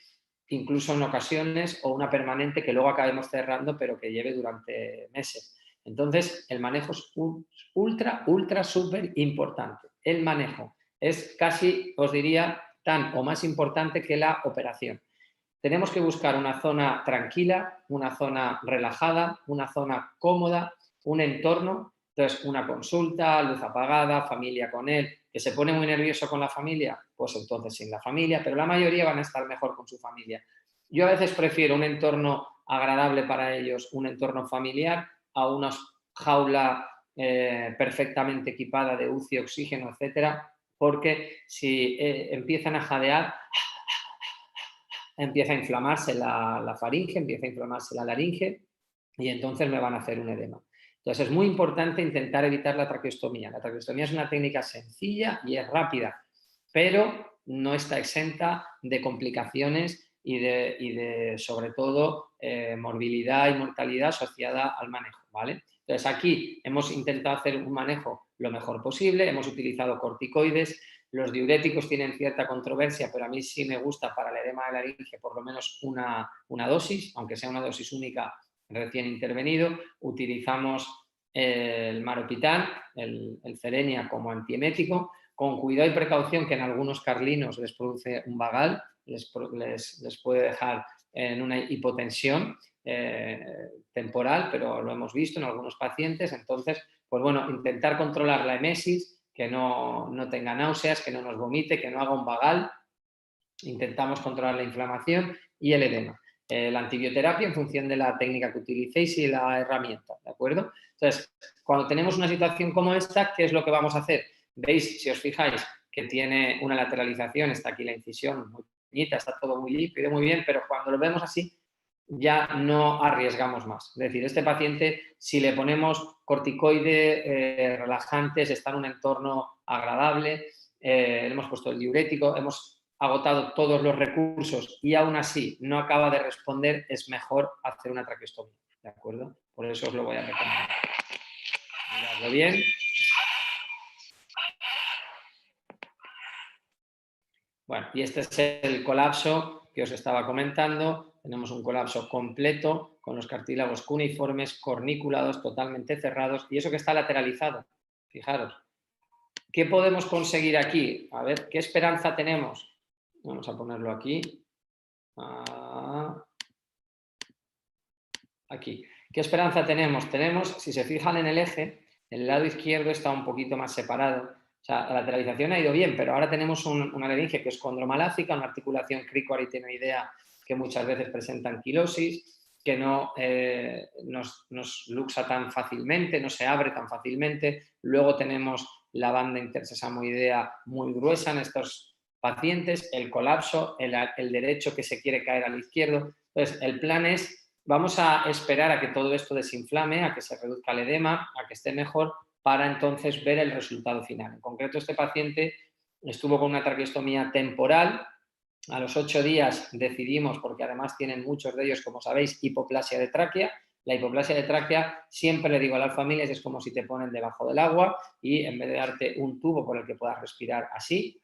Speaker 3: incluso en ocasiones, o una permanente que luego acabemos cerrando, pero que lleve durante meses. Entonces, el manejo es ultra, súper importante. El manejo es casi, os diría, tan o más importante que la operación. Tenemos que buscar una zona tranquila, una zona relajada, una zona cómoda, un entorno. Entonces, una consulta, luz apagada, familia con él, que se pone muy nervioso con la familia, pues entonces sin la familia, pero la mayoría van a estar mejor con su familia. Yo a veces prefiero un entorno agradable para ellos, un entorno familiar, a una jaula perfectamente equipada de UCI, oxígeno, etcétera, porque si empiezan a jadear, empieza a inflamarse la faringe, empieza a inflamarse la laringe y entonces me van a hacer un edema. Entonces es muy importante intentar evitar la traqueostomía. La traqueostomía es una técnica sencilla y es rápida, pero no está exenta de complicaciones y de sobre todo, morbilidad y mortalidad asociada al manejo, ¿vale? Entonces aquí hemos intentado hacer un manejo lo mejor posible, hemos utilizado corticoides. Los diuréticos tienen cierta controversia, pero a mí sí me gusta para el edema de laringe por lo menos una dosis, aunque sea una dosis única recién intervenido. Utilizamos el maropitán, el Cerenia como antiemético, con cuidado y precaución, que en algunos carlinos les produce un vagal, les puede dejar en una hipotensión temporal, pero lo hemos visto en algunos pacientes. Entonces, pues bueno, intentar controlar la emesis, que no tenga náuseas, que no nos vomite, que no haga un vagal. Intentamos controlar la inflamación y el edema. La antibioterapia en función de la técnica que utilicéis y la herramienta, ¿de acuerdo? Entonces, cuando tenemos una situación como esta, ¿qué es lo que vamos a hacer? Veis, si os fijáis, que tiene una lateralización, está aquí la incisión muy bonita, está todo muy líquido, muy bien, pero cuando lo vemos así, ya no arriesgamos más. Es decir, este paciente, si le ponemos corticoide, relajantes, está en un entorno agradable, le hemos puesto el diurético, hemos agotado todos los recursos y aún así no acaba de responder, es mejor hacer una traqueostomía, ¿de acuerdo? Por eso os lo voy a recomendar. Miradlo bien. Bueno, y este es el colapso que os estaba comentando. Tenemos un colapso completo con los cartílagos cuneiformes, corniculados, totalmente cerrados, y eso que está lateralizado. Fijaros. ¿Qué podemos conseguir aquí? A ver, ¿qué esperanza tenemos? Vamos a ponerlo aquí. Aquí. ¿Qué esperanza tenemos? Tenemos, si se fijan en el eje, el lado izquierdo está un poquito más separado. O sea, la lateralización ha ido bien, pero ahora tenemos una laringe que es condromalácica, una articulación cricoaritenoidea que muchas veces presenta anquilosis, que no nos luxa tan fácilmente, no se abre tan fácilmente. Luego tenemos la banda intersesamoidea muy gruesa en estos pacientes, el colapso, el derecho que se quiere caer al izquierdo. Entonces, el plan es, vamos a esperar a que todo esto desinflame, a que se reduzca el edema, a que esté mejor, para entonces ver el resultado final. En concreto, este paciente estuvo con una traqueostomía temporal. A los 8 días decidimos, porque además tienen muchos de ellos, como sabéis, hipoplasia de tráquea. La hipoplasia de tráquea, siempre le digo a las familias, es como si te ponen debajo del agua y en vez de darte un tubo por el que puedas respirar así,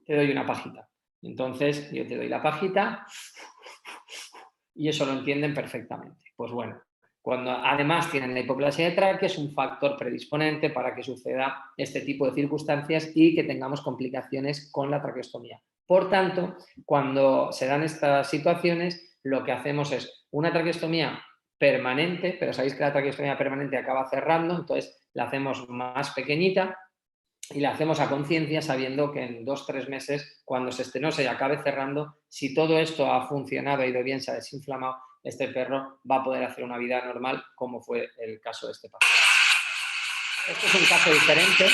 Speaker 3: te doy una pajita. Entonces, yo te doy la pajita y eso lo entienden perfectamente. Pues bueno, cuando además tienen la hipoplasia de tráquea, es un factor predisponente para que suceda este tipo de circunstancias y que tengamos complicaciones con la traqueostomía. Por tanto, cuando se dan estas situaciones, lo que hacemos es una traqueostomía permanente, pero sabéis que la traqueostomía permanente acaba cerrando, entonces la hacemos más pequeñita y la hacemos a conciencia sabiendo que en 2 o 3 meses, cuando se estenose y acabe cerrando, si todo esto ha funcionado, ha ido bien, se ha desinflamado, este perro va a poder hacer una vida normal, como fue el caso de este paciente. Este es un caso diferente.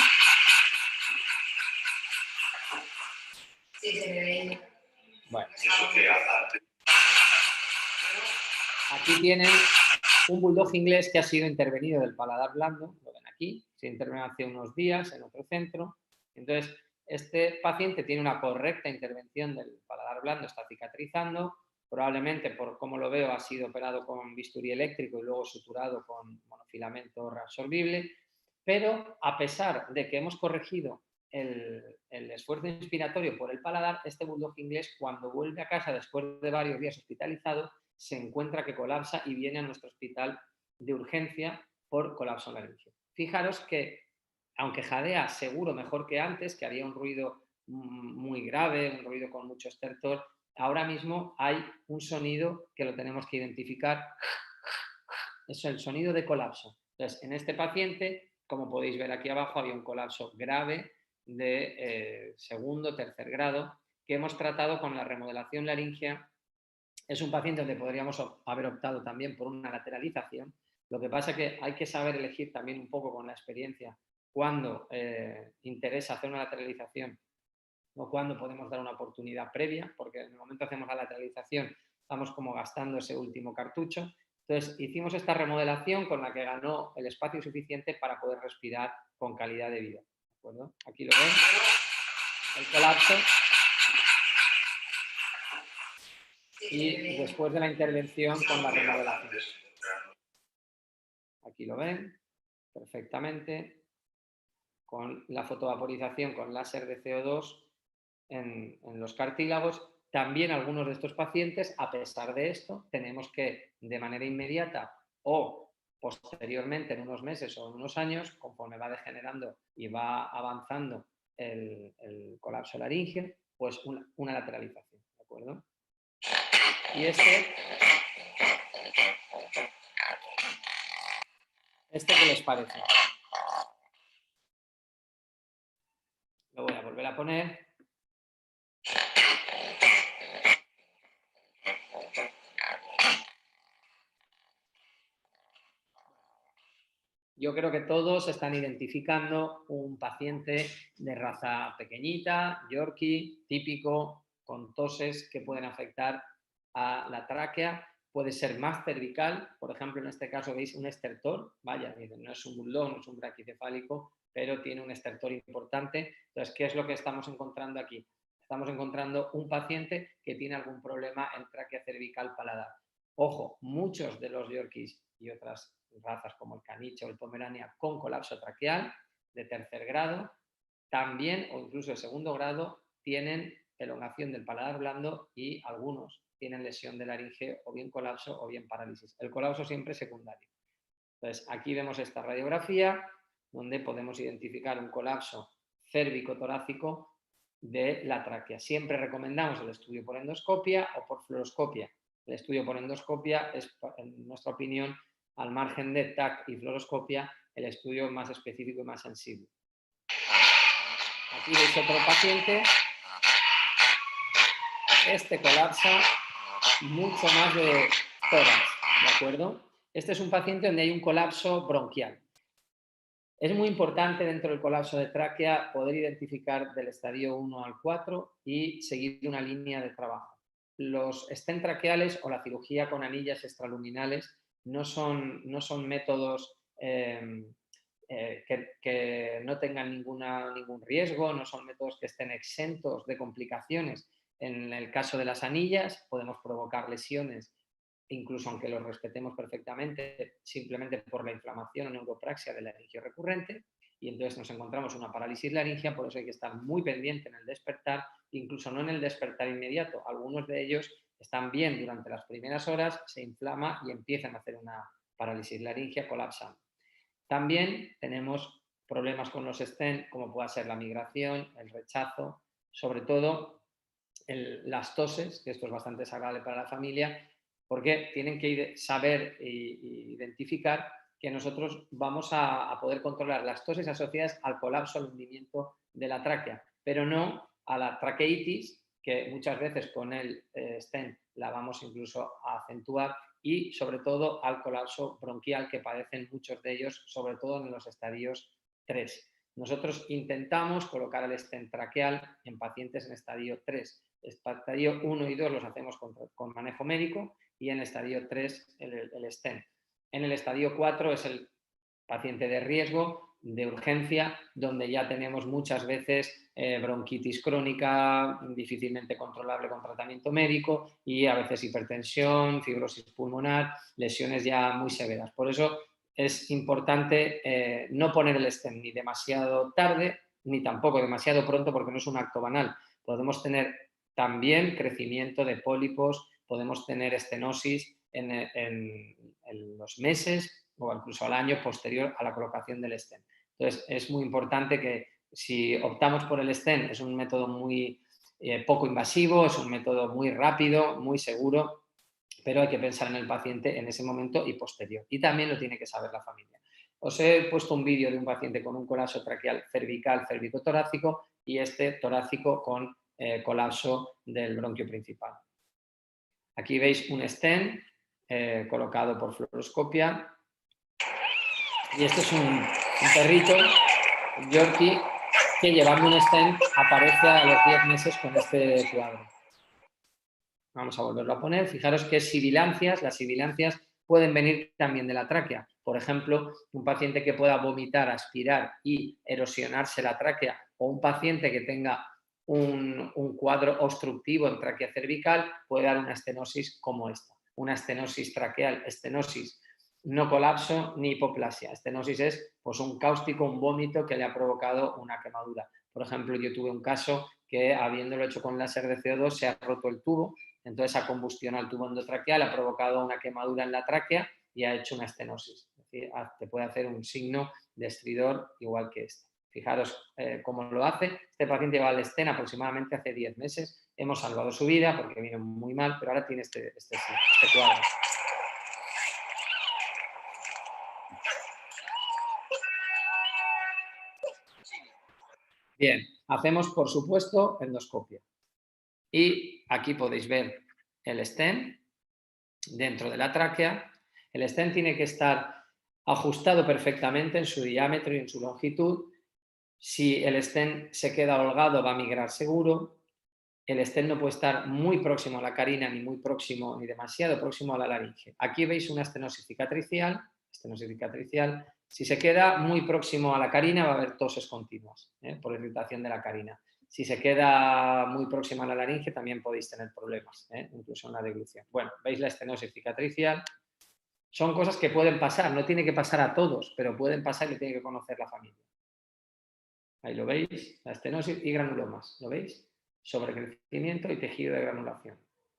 Speaker 3: Sí, se ve bien. Bueno. Aquí tienen un bulldog inglés que ha sido intervenido del paladar blando, lo ven aquí, se intervino hace unos días en otro centro. Entonces, este paciente tiene una correcta intervención del paladar blando, está cicatrizando, probablemente por cómo lo veo ha sido operado con bisturí eléctrico y luego suturado con monofilamento reabsorbible, pero a pesar de que hemos corregido el esfuerzo inspiratorio por el paladar, este bulldog inglés cuando vuelve a casa después de varios días hospitalizado se encuentra que colapsa y viene a nuestro hospital de urgencia por colapso laríngeo. Fijaros que, aunque jadea seguro mejor que antes, que había un ruido muy grave, un ruido con mucho estertor, ahora mismo hay un sonido que lo tenemos que identificar. Es el sonido de colapso. Entonces, en este paciente, como podéis ver aquí abajo, había un colapso grave de segundo, tercer grado, que hemos tratado con la remodelación laríngea. Es un paciente donde podríamos haber optado también por una lateralización. Lo que pasa es que hay que saber elegir también un poco con la experiencia cuándo interesa hacer una lateralización o cuándo podemos dar una oportunidad previa, porque en el momento que hacemos la lateralización estamos como gastando ese último cartucho. Entonces hicimos esta remodelación con la que ganó el espacio suficiente para poder respirar con calidad de vida. ¿De acuerdo? Aquí lo ven, el colapso. Y después de la intervención con la remodelación. Aquí lo ven perfectamente, con la fotovaporización con láser de CO2 en los cartílagos. También algunos de estos pacientes, a pesar de esto, tenemos que de manera inmediata o posteriormente en unos meses o en unos años, conforme va degenerando y va avanzando el colapso laríngeo, pues una lateralización, ¿de acuerdo? Y ¿este qué les parece? Lo voy a volver a poner. Yo creo que todos están identificando un paciente de raza pequeñita, Yorkie, típico, con toses que pueden afectar a la tráquea. Puede ser más cervical, por ejemplo, en este caso veis un estertor, vaya, no es un bulldog, no es un braquicefálico, pero tiene un estertor importante. Entonces, ¿qué es lo que estamos encontrando aquí? Estamos encontrando un paciente que tiene algún problema en tráquea cervical paladar. Ojo, muchos de los Yorkies y otras razas como el caniche o el pomerania con colapso traqueal de tercer grado, también o incluso de segundo grado tienen elongación del paladar blando y algunos tienen lesión de laringe o bien colapso o bien parálisis. El colapso siempre es secundario. Entonces, aquí vemos esta radiografía donde podemos identificar un colapso cérvico-torácico de la tráquea. Siempre recomendamos el estudio por endoscopia o por fluoroscopia. El estudio por endoscopia es, en nuestra opinión, al margen de TAC y fluoroscopia, el estudio más específico y más sensible. Aquí veis otro paciente. Este colapsa mucho más de tórax, ¿de acuerdo? Este es un paciente donde hay un colapso bronquial. Es muy importante dentro del colapso de tráquea poder identificar del estadio 1 al 4 y seguir una línea de trabajo. Los stent traqueales o la cirugía con anillas extraluminales no son métodos que no tengan ningún riesgo, no son métodos que estén exentos de complicaciones. En el caso de las anillas podemos provocar lesiones, incluso aunque los respetemos perfectamente, simplemente por la inflamación o neuropraxia de la laringio recurrente, y entonces nos encontramos una parálisis laringea. Por eso hay que estar muy pendiente en el despertar, incluso no en el despertar inmediato. Algunos de ellos están bien durante las primeras horas, se inflama y empiezan a hacer una parálisis laringea, colapsan. También tenemos problemas con los stent, como pueda ser la migración, el rechazo, sobre todo las toses, que esto es bastante desagradable para la familia, porque tienen que saber e identificar que nosotros vamos a poder controlar las toses asociadas al colapso, al hundimiento de la tráquea, pero no a la traqueitis, que muchas veces con el stent la vamos incluso a acentuar, y sobre todo al colapso bronquial que padecen muchos de ellos, sobre todo en los estadios 3. Nosotros intentamos colocar el stent traqueal en pacientes en estadio 3, Estadio 1 y 2 los hacemos con manejo médico y en el estadio 3 el stent. En el estadio 4 es el paciente de riesgo, de urgencia, donde ya tenemos muchas veces bronquitis crónica difícilmente controlable con tratamiento médico y a veces hipertensión, fibrosis pulmonar, lesiones ya muy severas. Por eso es importante no poner el stent ni demasiado tarde ni tampoco demasiado pronto, porque no es un acto banal. Podemos tener también crecimiento de pólipos, podemos tener estenosis en los meses o incluso al año posterior a la colocación del stent. Entonces, es muy importante que si optamos por el stent, es un método muy poco invasivo, es un método muy rápido, muy seguro, pero hay que pensar en el paciente en ese momento y posterior. Y también lo tiene que saber la familia. Os he puesto un vídeo de un paciente con un colapso traqueal cervical, cérvico-torácico y este torácico con colapso del bronquio principal. Aquí veis un stent colocado por fluoroscopia. Y este es un perrito, un Yorkie, que llevando un stent aparece a los 10 meses con este cuadro. Vamos a volverlo a poner. Fijaros que sibilancias, las sibilancias pueden venir también de la tráquea. Por ejemplo, un paciente que pueda vomitar, aspirar y erosionarse la tráquea, o un paciente que tenga un cuadro obstructivo en tráquea cervical puede dar una estenosis como esta. Una estenosis traqueal, estenosis no colapso ni hipoplasia. Estenosis es pues, un cáustico, un vómito que le ha provocado una quemadura. Por ejemplo, yo tuve un caso que habiéndolo hecho con láser de CO2 se ha roto el tubo, entonces esa combustión al tubo endotraqueal ha provocado una quemadura en la tráquea y ha hecho una estenosis. Es decir, te puede hacer un signo de estridor igual que este. Fijaros cómo lo hace. Este paciente lleva al stent aproximadamente hace 10 meses. Hemos salvado su vida porque vino muy mal, pero ahora tiene este cuadro. Bien, hacemos por supuesto endoscopia. Y aquí podéis ver el stent dentro de la tráquea. El stent tiene que estar ajustado perfectamente en su diámetro y en su longitud. Si el stent se queda holgado va a migrar seguro. El stent no puede estar muy próximo a la carina, ni muy próximo, ni demasiado próximo a la laringe. Aquí veis una estenosis cicatricial. Si se queda muy próximo a la carina va a haber toses continuas por irritación de la carina. Si se queda muy próxima a la laringe también podéis tener problemas, incluso en la deglución. Bueno, veis la estenosis cicatricial. Son cosas que pueden pasar, no tiene que pasar a todos, pero pueden pasar y tiene que conocer la familia. Ahí lo veis, la estenosis y granulomas, ¿lo veis? Sobrecrecimiento y tejido de granulación.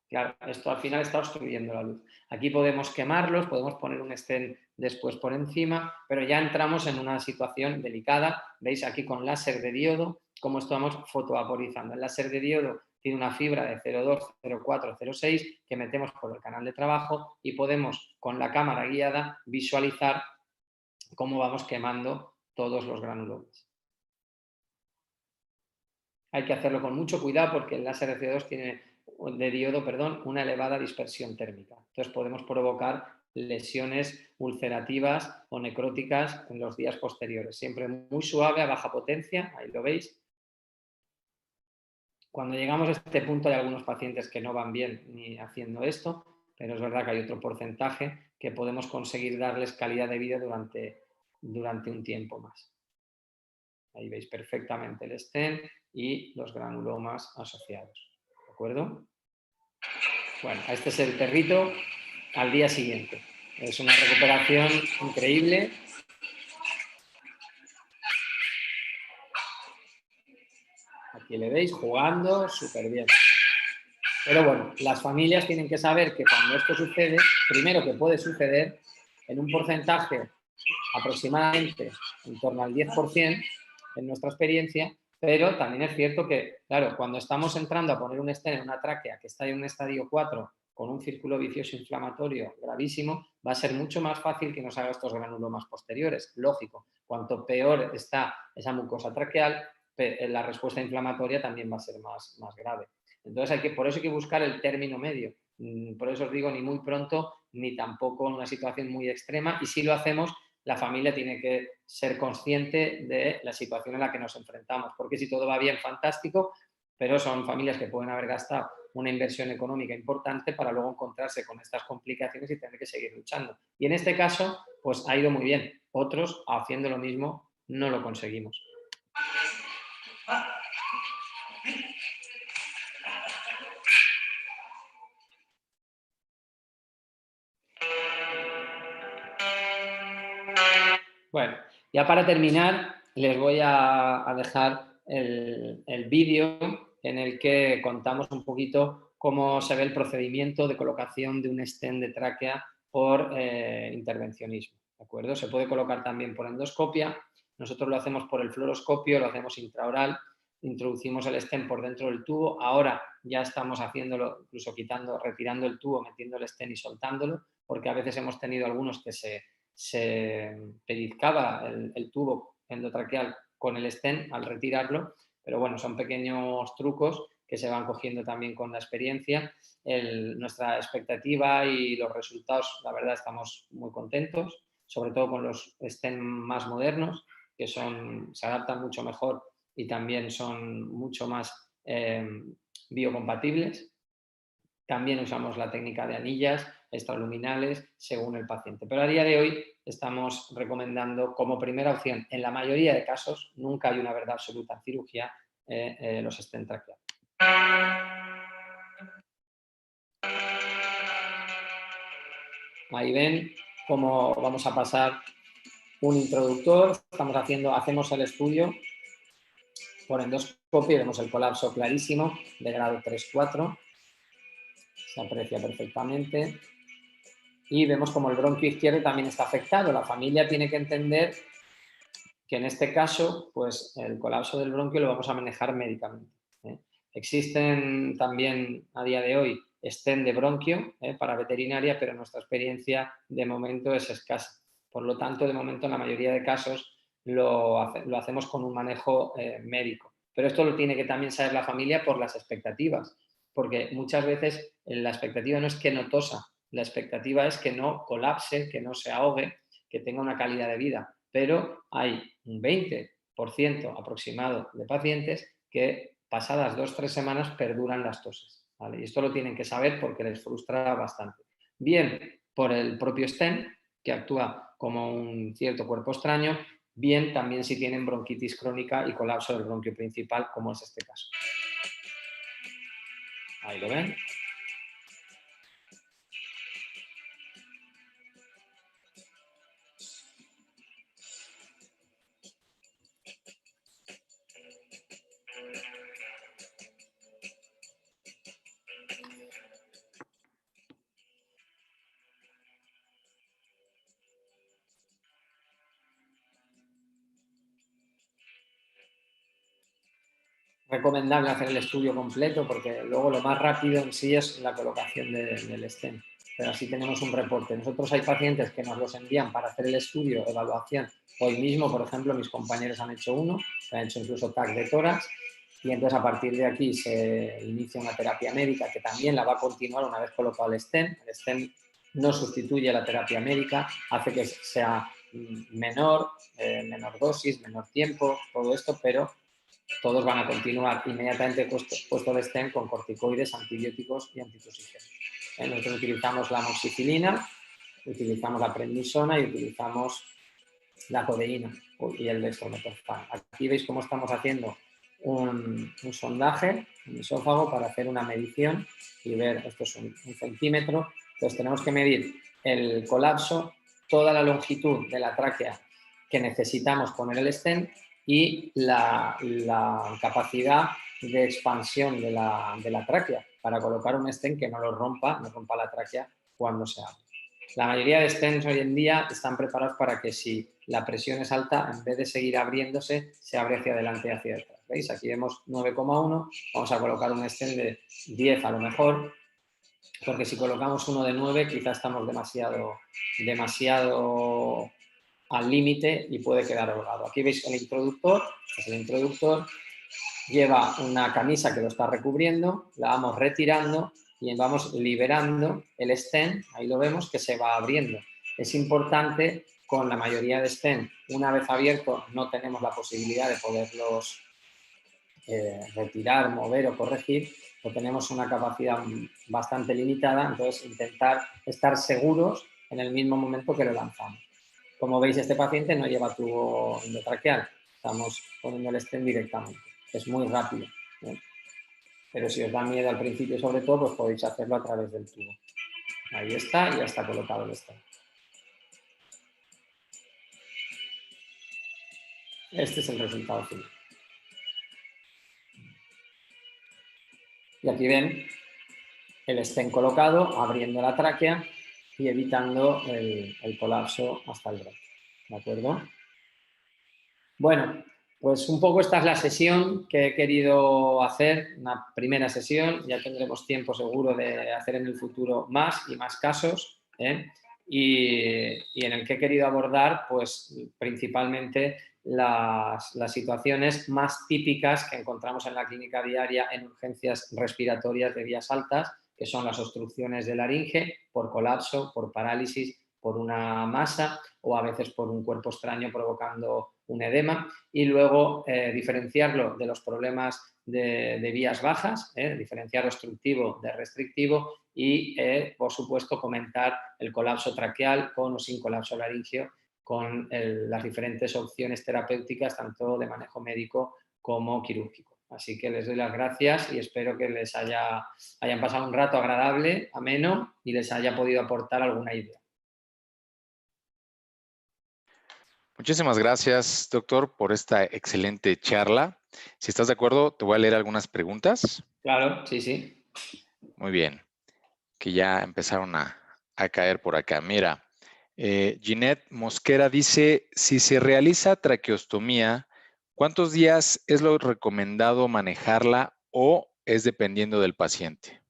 Speaker 3: Claro, esto al final está obstruyendo la luz. Aquí podemos quemarlos, podemos poner un stent después por encima, pero ya entramos en una situación delicada. Veis aquí con láser de diodo cómo estamos fotovaporizando. El láser de diodo tiene una fibra de 0,2, 0,4, 0,6 que metemos por el canal de trabajo y podemos con la cámara guiada visualizar cómo vamos quemando todos los granulomas. Hay que hacerlo con mucho cuidado porque el láser de CO2 de diodo, una elevada dispersión térmica. Entonces podemos provocar lesiones ulcerativas o necróticas en los días posteriores. Siempre muy suave, a baja potencia, ahí lo veis. Cuando llegamos a este punto hay algunos pacientes que no van bien ni haciendo esto, pero es verdad que hay otro porcentaje que podemos conseguir darles calidad de vida durante un tiempo más. Ahí veis perfectamente el stent y los granulomas asociados. ¿De acuerdo? Bueno, este es el perrito al día siguiente. Es una recuperación increíble. Aquí le veis jugando súper bien. Pero bueno, las familias tienen que saber que cuando esto sucede, primero que puede suceder en un porcentaje aproximadamente en torno al 10% en nuestra experiencia, pero también es cierto que, claro, cuando estamos entrando a poner un stent en una tráquea que está en un estadio 4 con un círculo vicioso inflamatorio gravísimo, va a ser mucho más fácil que nos haga estos granulomas posteriores. Lógico, cuanto peor está esa mucosa traqueal, la respuesta inflamatoria también va a ser más grave. Entonces, por eso hay que buscar el término medio. Por eso os digo, ni muy pronto, ni tampoco en una situación muy extrema. Y si lo hacemos, la familia tiene que ser consciente de la situación en la que nos enfrentamos. Porque si todo va bien, fantástico, pero son familias que pueden haber gastado una inversión económica importante para luego encontrarse con estas complicaciones y tener que seguir luchando. Y en este caso, pues ha ido muy bien. Otros, haciendo lo mismo, no lo conseguimos. Bueno, ya para terminar, les voy a dejar el vídeo en el que contamos un poquito cómo se ve el procedimiento de colocación de un stent de tráquea por intervencionismo, ¿de acuerdo? Se puede colocar también por endoscopia. Nosotros lo hacemos por el fluoroscopio, lo hacemos intraoral, introducimos el stent por dentro del tubo. Ahora ya estamos haciéndolo, incluso retirando el tubo, metiendo el stent y soltándolo, porque a veces hemos tenido algunos que se pellizcaba el tubo endotraqueal con el stent al retirarlo, pero bueno, son pequeños trucos que se van cogiendo también con la experiencia. Nuestra expectativa y los resultados, la verdad, estamos muy contentos, sobre todo con los stent más modernos, que se adaptan mucho mejor y también son mucho más biocompatibles. También usamos la técnica de anillas extraluminales según el paciente. Pero a día de hoy estamos recomendando como primera opción, en la mayoría de casos, nunca hay una verdad absoluta en cirugía, los stent traqueales. Ahí ven cómo vamos a pasar un introductor. Hacemos el estudio por endoscopio y vemos el colapso clarísimo de grado 3-4. Se aprecia perfectamente. Y vemos como el bronquio izquierdo también está afectado. La familia tiene que entender que en este caso, pues el colapso del bronquio lo vamos a manejar médicamente. Existen también a día de hoy stent de bronquio para veterinaria, pero nuestra experiencia de momento es escasa. Por lo tanto, de momento en la mayoría de casos lo hacemos con un manejo médico. Pero esto lo tiene que también saber la familia por las expectativas, porque muchas veces la expectativa no es que no tosa, la expectativa es que no colapse, que no se ahogue, que tenga una calidad de vida. Pero hay un 20% aproximado de pacientes que pasadas 2-3 semanas perduran las toses, ¿vale? Y esto lo tienen que saber porque les frustra bastante. Bien por el propio stent, que actúa como un cierto cuerpo extraño, bien también si tienen bronquitis crónica y colapso del bronquio principal, como es este caso. Ahí lo ven. Recomendable hacer el estudio completo porque luego lo más rápido en sí es la colocación del stent. Pero así tenemos un reporte. Nosotros hay pacientes que nos los envían para hacer el estudio, evaluación. Hoy mismo, por ejemplo, mis compañeros han hecho uno, que han hecho incluso TAC de tórax, y entonces a partir de aquí se inicia una terapia médica que también la va a continuar una vez colocado el stent. El stent no sustituye la terapia médica, hace que sea menor dosis, menor tiempo, todo esto, pero todos van a continuar inmediatamente puesto el stent con corticoides, antibióticos y antitusigenos. Nosotros utilizamos la amoxicilina, utilizamos la prednisona y utilizamos la codeína y el dextrometorfán. Aquí veis cómo estamos haciendo un sondaje en el esófago para hacer una medición y ver, esto es un centímetro, entonces tenemos que medir el colapso, toda la longitud de la tráquea que necesitamos poner el stent y la capacidad de expansión de la tráquea para colocar un stent que no rompa la tráquea cuando se abre. La mayoría de stents hoy en día están preparados para que si la presión es alta, en vez de seguir abriéndose, se abre hacia adelante y hacia atrás. ¿Veis? Aquí vemos 9,1, vamos a colocar un stent de 10 a lo mejor, porque si colocamos uno de 9 quizás estamos demasiado al límite y puede quedar holgado. Aquí veis el introductor, lleva una camisa que lo está recubriendo, la vamos retirando y vamos liberando el stent, ahí lo vemos que se va abriendo. Es importante, con la mayoría de stent, una vez abierto no tenemos la posibilidad de poderlos retirar, mover o corregir, pues tenemos una capacidad bastante limitada, entonces intentar estar seguros en el mismo momento que lo lanzamos. Como veis, este paciente no lleva tubo endotraqueal, estamos poniendo el stent directamente, es muy rápido, ¿eh? Pero si os da miedo al principio sobre todo, pues podéis hacerlo a través del tubo. Ahí está, y ya está colocado el stent. Este es el resultado final. Y aquí ven el stent colocado, abriendo la tráquea y evitando el colapso hasta el bronco. ¿De acuerdo? Bueno, pues un poco esta es la sesión que he querido hacer, una primera sesión. Ya tendremos tiempo seguro de hacer en el futuro más y más casos, ¿eh? Y en el que he querido abordar, pues principalmente las situaciones más típicas que encontramos en la clínica diaria en urgencias respiratorias de vías altas, que son las obstrucciones de laringe por colapso, por parálisis, por una masa o a veces por un cuerpo extraño provocando un edema, y luego diferenciarlo de los problemas de vías bajas, diferenciar obstructivo de restrictivo y, por supuesto, comentar el colapso traqueal con o sin colapso laringio, con las diferentes opciones terapéuticas, tanto de manejo médico como quirúrgico. Así que les doy las gracias y espero que les hayan pasado un rato agradable, ameno, y les haya podido aportar alguna idea.
Speaker 1: Muchísimas gracias, doctor, por esta excelente charla. Si estás de acuerdo, te voy a leer algunas preguntas.
Speaker 3: Claro, sí, sí.
Speaker 1: Muy bien, que ya empezaron a caer por acá. Mira, Ginette Mosquera dice, si se realiza traqueostomía, ¿cuántos días es lo recomendado manejarla o es dependiendo del paciente?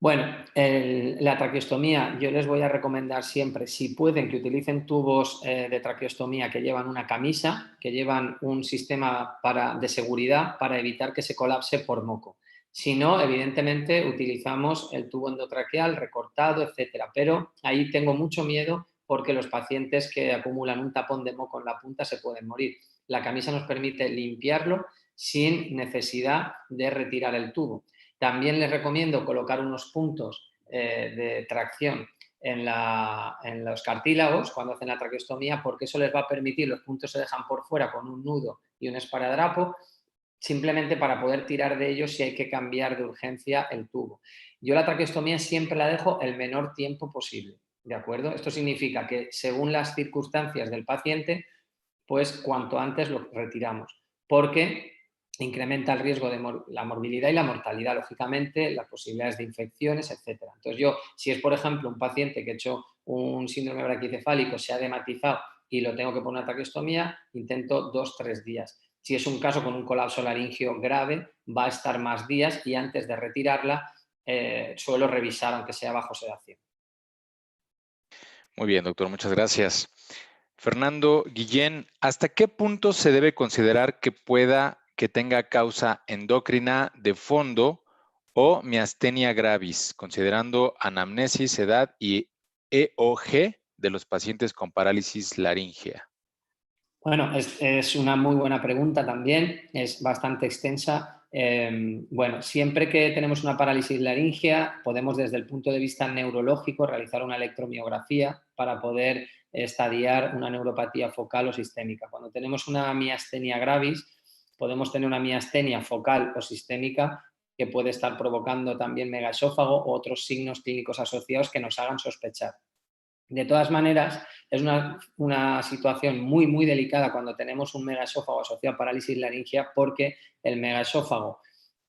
Speaker 3: Bueno, la traqueostomía yo les voy a recomendar siempre, si pueden, que utilicen tubos de traqueostomía que llevan una camisa, que llevan un sistema de seguridad para evitar que se colapse por moco. Si no, evidentemente utilizamos el tubo endotraqueal recortado, etcétera. Pero ahí tengo mucho miedo porque los pacientes que acumulan un tapón de moco en la punta se pueden morir. La camisa nos permite limpiarlo sin necesidad de retirar el tubo. También les recomiendo colocar unos puntos de tracción en los cartílagos cuando hacen la traqueostomía, porque eso les va a permitir, los puntos se dejan por fuera con un nudo y un esparadrapo, simplemente para poder tirar de ellos si hay que cambiar de urgencia el tubo. Yo la traqueostomía siempre la dejo el menor tiempo posible, ¿de acuerdo? Esto significa que según las circunstancias del paciente, pues cuanto antes lo retiramos, porque incrementa el riesgo de la morbilidad y la mortalidad, lógicamente, las posibilidades de infecciones, etc. Entonces yo, si es por ejemplo un paciente que ha hecho un síndrome braquicefálico, se ha dematizado y lo tengo que poner una traqueostomía, intento 2-3 días. Si es un caso con un colapso laringio grave, va a estar más días y antes de retirarla suelo revisar, aunque sea bajo sedación.
Speaker 1: Muy bien, doctor, muchas gracias. Fernando Guillén, ¿hasta qué punto se debe considerar que tenga causa endocrina de fondo o miastenia gravis, considerando anamnesis, edad y EOG de los pacientes con parálisis laríngea?
Speaker 3: Bueno, es una muy buena pregunta también, es bastante extensa. Bueno, siempre que tenemos una parálisis laríngea, podemos desde el punto de vista neurológico realizar una electromiografía para poder estadiar una neuropatía focal o sistémica. Cuando tenemos una miastenia gravis, podemos tener una miastenia focal o sistémica que puede estar provocando también megaesófago u otros signos clínicos asociados que nos hagan sospechar. De todas maneras, es una situación muy, muy delicada cuando tenemos un megaesófago asociado a parálisis laringea, porque el megaesófago,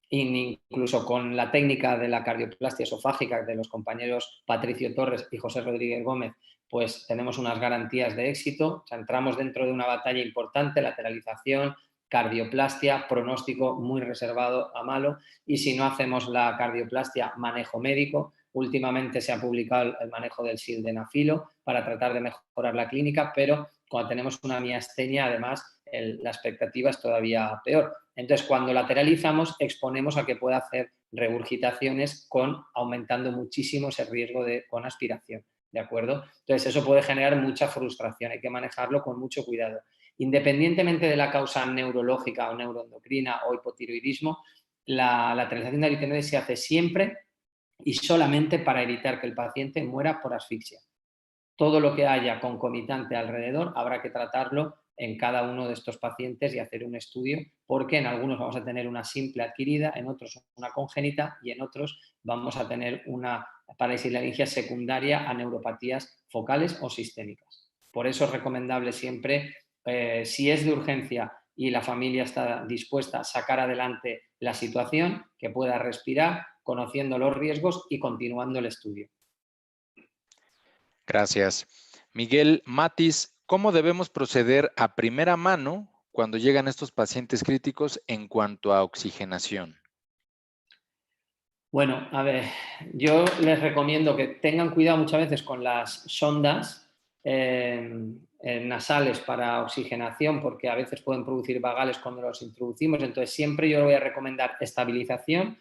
Speaker 3: incluso con la técnica de la cardioplastia esofágica de los compañeros Patricio Torres y José Rodríguez Gómez, pues tenemos unas garantías de éxito. O sea, entramos dentro de una batalla importante, lateralización, cardioplastia, pronóstico muy reservado a malo, y si no hacemos la cardioplastia, manejo médico. Últimamente se ha publicado el manejo del sildenafilo para tratar de mejorar la clínica, pero cuando tenemos una miastenia, además, la expectativa es todavía peor. Entonces, cuando lateralizamos, exponemos a que pueda hacer regurgitaciones aumentando muchísimo ese riesgo con aspiración, ¿de acuerdo? Entonces, eso puede generar mucha frustración, hay que manejarlo con mucho cuidado. Independientemente de la causa neurológica o neuroendocrina o hipotiroidismo, la lateralización de aritenoides se hace siempre y solamente para evitar que el paciente muera por asfixia. Todo lo que haya concomitante alrededor habrá que tratarlo en cada uno de estos pacientes y hacer un estudio, porque en algunos vamos a tener una simple adquirida, en otros una congénita y en otros vamos a tener una parálisis laringia secundaria a neuropatías focales o sistémicas. Por eso es recomendable siempre, si es de urgencia y la familia está dispuesta a sacar adelante la situación, que pueda respirar, conociendo los riesgos y continuando el estudio.
Speaker 1: Gracias. Miguel Matis, ¿cómo debemos proceder a primera mano cuando llegan estos pacientes críticos en cuanto a oxigenación?
Speaker 3: Bueno, a ver, yo les recomiendo que tengan cuidado muchas veces con las sondas nasales para oxigenación, porque a veces pueden producir vagales cuando los introducimos. Entonces, siempre yo le voy a recomendar estabilización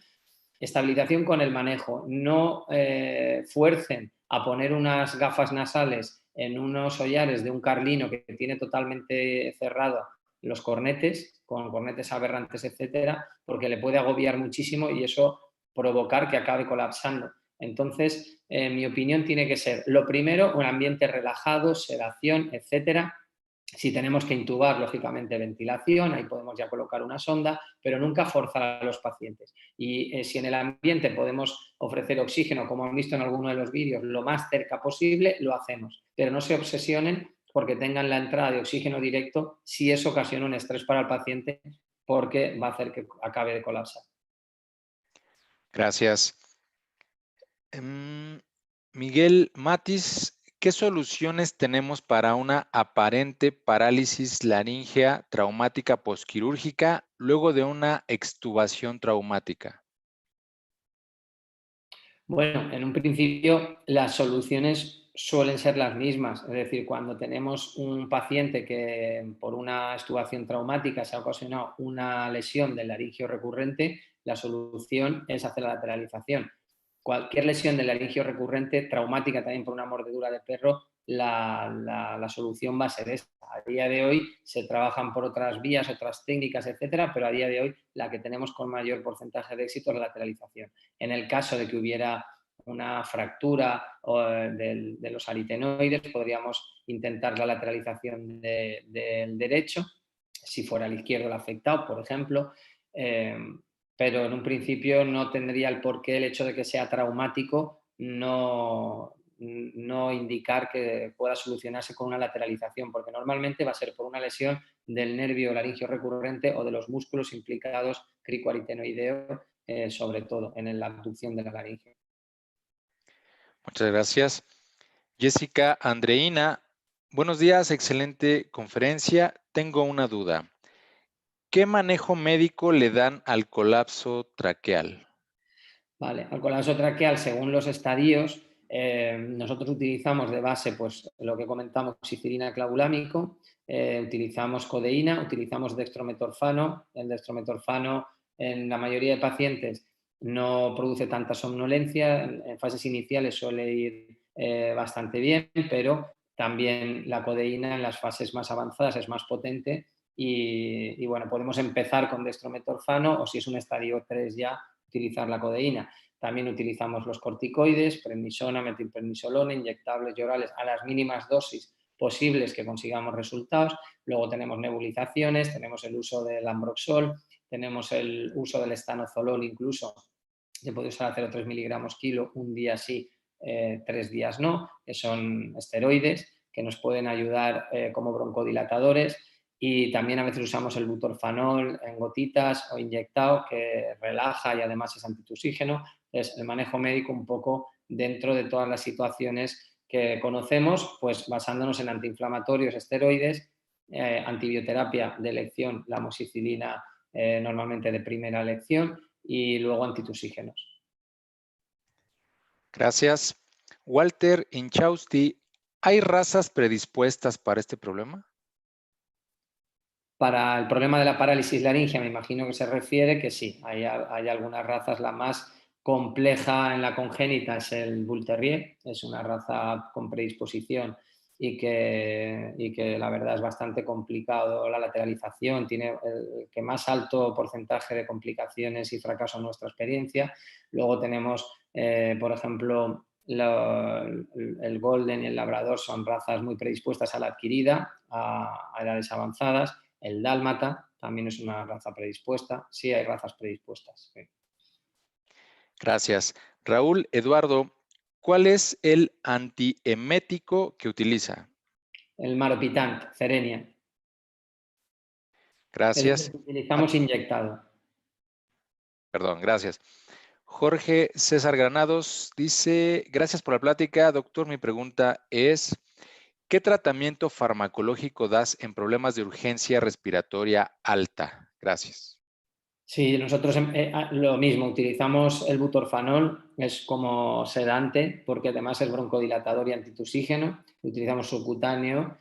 Speaker 3: con el manejo. No fuercen a poner unas gafas nasales en unos hollares de un carlino que tiene totalmente cerrado los cornetes, con cornetes aberrantes, etcétera, porque le puede agobiar muchísimo y eso provocar que acabe colapsando. Entonces, mi opinión tiene que ser, lo primero, un ambiente relajado, sedación, etcétera. Si tenemos que intubar, lógicamente ventilación, ahí podemos ya colocar una sonda, pero nunca forzar a los pacientes. Y si en el ambiente podemos ofrecer oxígeno, como han visto en alguno de los vídeos, lo más cerca posible, lo hacemos. Pero no se obsesionen porque tengan la entrada de oxígeno directo si eso ocasiona un estrés para el paciente, porque va a hacer que acabe de colapsar.
Speaker 1: Gracias. Miguel Matis, ¿qué soluciones tenemos para una aparente parálisis laríngea traumática posquirúrgica luego de una extubación traumática?
Speaker 3: Bueno, en un principio las soluciones suelen ser las mismas, es decir, cuando tenemos un paciente que por una extubación traumática se ha ocasionado una lesión del laringio recurrente, la solución es hacer la lateralización. Cualquier lesión del laringio recurrente, traumática también por una mordedura de perro, la solución va a ser esta. A día de hoy se trabajan por otras vías, otras técnicas, etcétera, pero a día de hoy la que tenemos con mayor porcentaje de éxito es la lateralización. En el caso de que hubiera una fractura de los aritenoides, podríamos intentar la lateralización del derecho, si fuera el izquierdo el afectado, por ejemplo, pero en un principio no tendría el porqué el hecho de que sea traumático no indicar que pueda solucionarse con una lateralización, porque normalmente va a ser por una lesión del nervio laringio recurrente o de los músculos implicados cricoaritenoideo, sobre todo en la abducción de la laringe.
Speaker 1: Muchas gracias. Jessica Andreina, buenos días, excelente conferencia. Tengo una duda. ¿Qué manejo médico le dan al colapso traqueal?
Speaker 3: Vale, al colapso traqueal, según los estadios, nosotros utilizamos de base, pues lo que comentamos, oxicilina clavulámico, utilizamos codeína, utilizamos dextrometorfano. El dextrometorfano en la mayoría de pacientes no produce tanta somnolencia, en fases iniciales suele ir bastante bien, pero también la codeína en las fases más avanzadas es más potente y bueno, podemos empezar con dextrometorfano o si es un estadio 3 ya, utilizar la codeína. También utilizamos los corticoides, prednisona, metilprednisolona, inyectables y orales a las mínimas dosis posibles que consigamos resultados. Luego tenemos nebulizaciones, tenemos el uso del ambroxol, tenemos el uso del estanozolol incluso, se puede usar a 0,3 miligramos kilo, un día sí, 3 días no, que son esteroides que nos pueden ayudar como broncodilatadores. Y también a veces usamos el butorfanol en gotitas o inyectado, que relaja y además es antitusígeno. Entonces, el manejo médico un poco dentro de todas las situaciones que conocemos, pues basándonos en antiinflamatorios, esteroides, antibioterapia de elección, la amoxicilina normalmente de primera elección y luego antitusígenos.
Speaker 1: Gracias. Walter Inchausti, ¿hay razas predispuestas para este problema?
Speaker 3: Para el problema de la parálisis laringia, me imagino que se refiere que sí, hay algunas razas. La más compleja en la congénita es el Bull Terrier, es una raza con predisposición y que la verdad es bastante complicado la lateralización, tiene el que más alto porcentaje de complicaciones y fracaso en nuestra experiencia. Luego tenemos, por ejemplo, el Golden y el Labrador son razas muy predispuestas a la adquirida, a edades avanzadas. El Dálmata también es una raza predispuesta. Sí, hay razas predispuestas. Sí.
Speaker 1: Gracias. Raúl Eduardo, ¿cuál es el antiemético que utiliza?
Speaker 3: El Maropitant, Cerenia. Es el
Speaker 1: Gracias.
Speaker 3: que utilizamos inyectado.
Speaker 1: Perdón, gracias. Jorge César Granados dice, gracias por la plática, doctor. Mi pregunta es, ¿qué tratamiento farmacológico das en problemas de urgencia respiratoria alta? Gracias.
Speaker 3: Sí, nosotros lo mismo, utilizamos el butorfanol, es como sedante, porque además es broncodilatador y antitusígeno. Utilizamos subcutáneo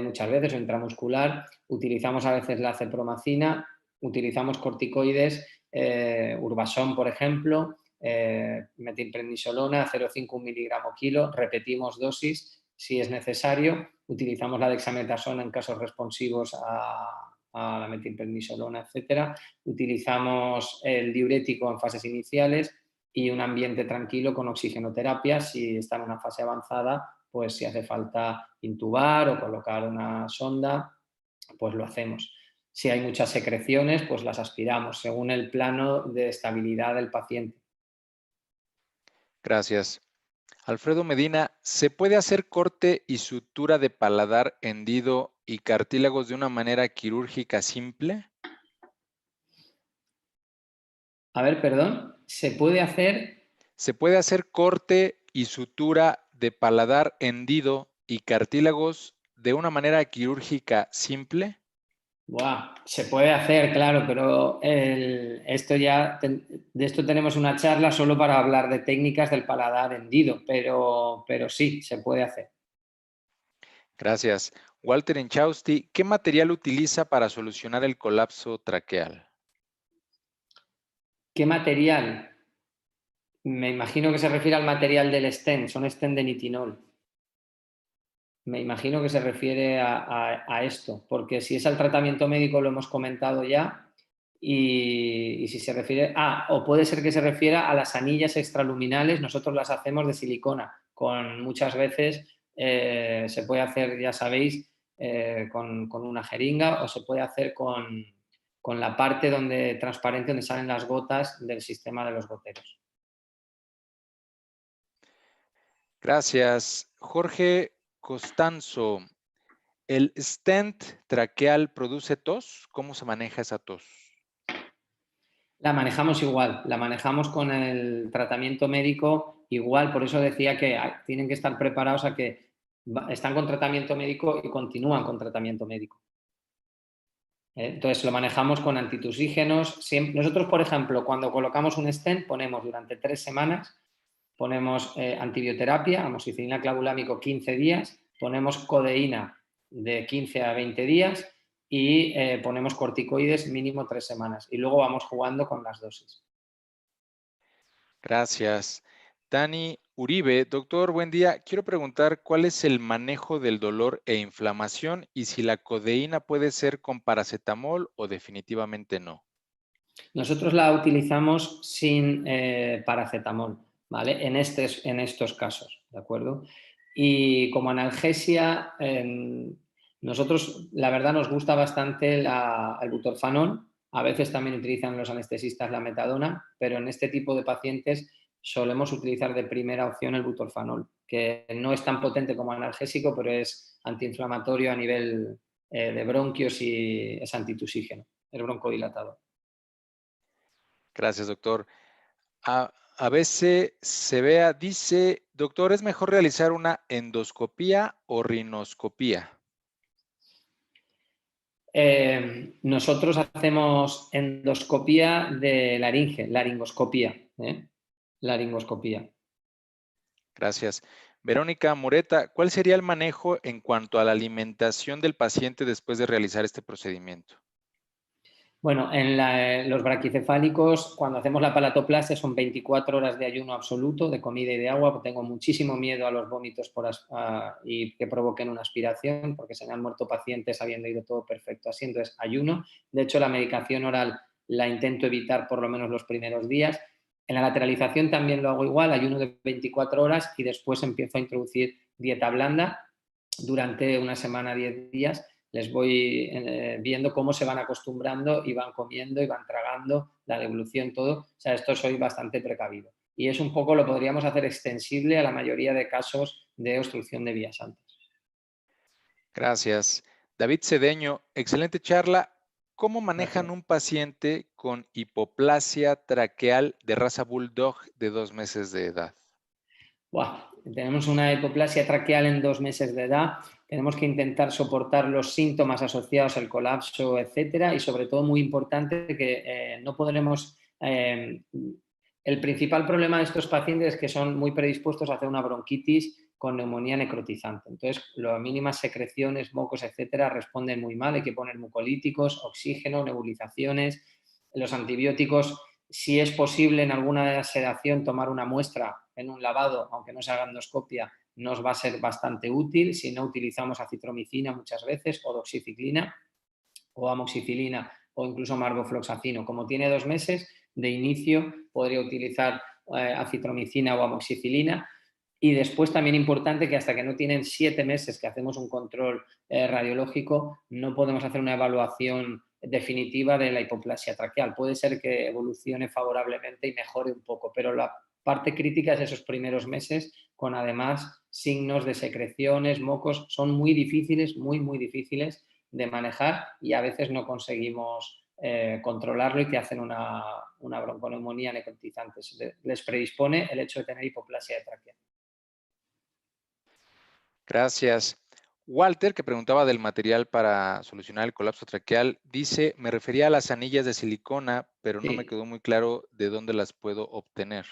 Speaker 3: muchas veces o intramuscular. Utilizamos a veces la cepromacina, utilizamos corticoides, Urbasón, por ejemplo, metilprednisolona, 0,5 miligramo kilo. Repetimos dosis si es necesario. Utilizamos la dexametasona en casos responsivos a la metilprednisolona, etcétera. Utilizamos el diurético en fases iniciales y un ambiente tranquilo con oxigenoterapia. Si está en una fase avanzada, pues si hace falta intubar o colocar una sonda, pues lo hacemos. Si hay muchas secreciones, pues las aspiramos según el plano de estabilidad del paciente.
Speaker 1: Gracias. Alfredo Medina, ¿se puede hacer corte y sutura de paladar hendido y cartílagos de una manera quirúrgica simple?
Speaker 3: A ver, perdón, ¿se puede hacer?
Speaker 1: ¿Se puede hacer corte y sutura de paladar hendido y cartílagos de una manera quirúrgica simple?
Speaker 3: Buah, se puede hacer, claro, pero de esto tenemos una charla solo para hablar de técnicas del paladar hendido, pero sí, se puede hacer.
Speaker 1: Gracias. Walter Enchausti, ¿qué material utiliza para solucionar el colapso traqueal?
Speaker 3: ¿Qué material? Me imagino que se refiere al material del stent, son stent de nitinol. Me imagino que se refiere a esto, porque si es al tratamiento médico lo hemos comentado ya, y si se refiere, o puede ser que se refiera a las anillas extraluminales, nosotros las hacemos de silicona, con muchas veces se puede hacer, ya sabéis, con una jeringa, o se puede hacer con la parte transparente donde salen las gotas del sistema de los goteros.
Speaker 1: Gracias. Jorge Costanzo, ¿el stent traqueal produce tos? ¿Cómo se maneja esa tos?
Speaker 3: La manejamos igual, la manejamos con el tratamiento médico igual, por eso decía que tienen que estar preparados a que están con tratamiento médico y continúan con tratamiento médico. Entonces lo manejamos con antitusígenos. Nosotros, por ejemplo, cuando colocamos un stent ponemos durante 3 semanas, ponemos antibioterapia, amoxicilina clavulámico 15 días, ponemos codeína de 15 a 20 días y ponemos corticoides mínimo 3 semanas. Y luego vamos jugando con las dosis.
Speaker 1: Gracias. Dani Uribe, doctor, buen día. Quiero preguntar cuál es el manejo del dolor e inflamación y si la codeína puede ser con paracetamol o definitivamente no.
Speaker 3: Nosotros la utilizamos sin paracetamol, ¿vale? En estos casos, ¿de acuerdo? Y como analgesia, nosotros la verdad nos gusta bastante el butorfanol. A veces también utilizan los anestesistas la metadona, pero en este tipo de pacientes solemos utilizar de primera opción el butorfanol, que no es tan potente como analgésico, pero es antiinflamatorio a nivel de bronquios y es antitusígeno, es broncodilatador.
Speaker 1: Gracias, doctor. A veces se vea, dice, doctor, ¿es mejor realizar una endoscopía o rinoscopía?
Speaker 3: Nosotros hacemos endoscopía de laringe, laringoscopía. Laringoscopía.
Speaker 1: Gracias. Verónica Moreta, ¿cuál sería el manejo en cuanto a la alimentación del paciente después de realizar este procedimiento?
Speaker 3: Bueno, en los braquicefálicos, cuando hacemos la palatoplastia, son 24 horas de ayuno absoluto, de comida y de agua. Tengo muchísimo miedo a los vómitos y que provoquen una aspiración, porque se me han muerto pacientes habiendo ido todo perfecto así. Entonces, ayuno. De hecho, la medicación oral la intento evitar por lo menos los primeros días. En la lateralización también lo hago igual, ayuno de 24 horas y después empiezo a introducir dieta blanda durante una semana, 10 días. Les voy viendo cómo se van acostumbrando y van comiendo y van tragando, la devolución, todo. O sea, esto soy bastante precavido. Y es un poco, lo podríamos hacer extensible a la mayoría de casos de obstrucción de vías antes.
Speaker 1: Gracias. David Cedeño, excelente charla. ¿Cómo manejan
Speaker 3: Gracias.
Speaker 1: un paciente con hipoplasia traqueal de raza Bulldog de 2 meses de edad?
Speaker 3: Buah, tenemos una hipoplasia traqueal en 2 meses de edad. Tenemos que intentar soportar los síntomas asociados al colapso, etcétera, y sobre todo muy importante que no podremos. El principal problema de estos pacientes es que son muy predispuestos a hacer una bronquitis con neumonía necrotizante. Entonces, las mínimas secreciones, mocos, etcétera, responden muy mal. Hay que poner mucolíticos, oxígeno, nebulizaciones. Los antibióticos, si es posible en alguna sedación tomar una muestra en un lavado, aunque no se haga endoscopia, nos va a ser bastante útil. Si no, utilizamos acitromicina muchas veces, o doxiciclina, o amoxicilina, o incluso margofloxacino. Como tiene 2 meses, de inicio podría utilizar acitromicina o amoxicilina. Y después también importante que hasta que no tienen 7 meses que hacemos un control radiológico, no podemos hacer una evaluación definitiva de la hipoplasia traqueal. Puede ser que evolucione favorablemente y mejore un poco, pero la parte crítica es esos primeros meses, con además signos de secreciones, mocos. Son muy difíciles, muy, muy difíciles de manejar y a veces no conseguimos controlarlo y que hacen una bronconeumonía necrotizante. Les predispone el hecho de tener hipoplasia de tráquea.
Speaker 1: Gracias. Walter, que preguntaba del material para solucionar el colapso traqueal, dice, me refería a las anillas de silicona, pero no me
Speaker 3: Sí.
Speaker 1: quedó muy claro de dónde las puedo obtener.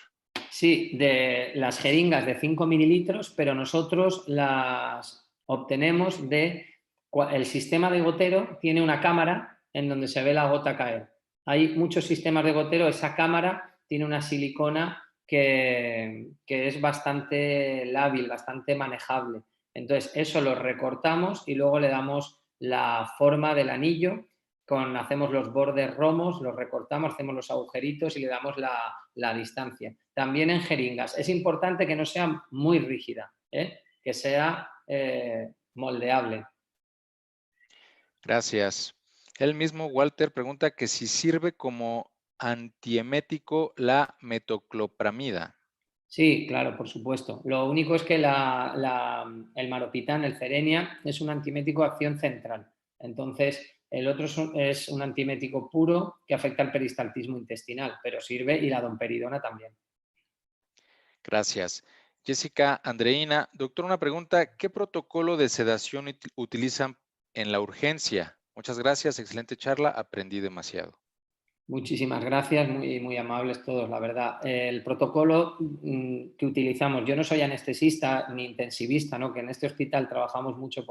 Speaker 3: Sí, de las jeringas de 5 mililitros, pero nosotros las obtenemos el sistema de gotero tiene una cámara en donde se ve la gota caer. Hay muchos sistemas de gotero, esa cámara tiene una silicona que es bastante lábil, bastante manejable. Entonces, eso lo recortamos y luego le damos la forma del anillo, hacemos los bordes romos, los recortamos, hacemos los agujeritos y le damos la distancia. También en jeringas. Es importante que no sea muy rígida, que sea moldeable.
Speaker 1: Gracias. Él mismo, Walter, pregunta que si sirve como antiemético la metoclopramida.
Speaker 3: Sí, claro, por supuesto. Lo único es que el maropitán, el Cerenia, es un antiemético de acción central. Entonces, el otro es un antiemético puro que afecta al peristaltismo intestinal, pero sirve, y la domperidona también.
Speaker 1: Gracias. Jessica Andreina, doctor, una pregunta. ¿Qué protocolo de sedación utilizan en la urgencia? Muchas gracias, excelente charla, aprendí demasiado.
Speaker 3: Muchísimas gracias, muy, muy amables todos, la verdad. El protocolo que utilizamos, yo no soy anestesista ni intensivista, ¿no? Que en este hospital trabajamos mucho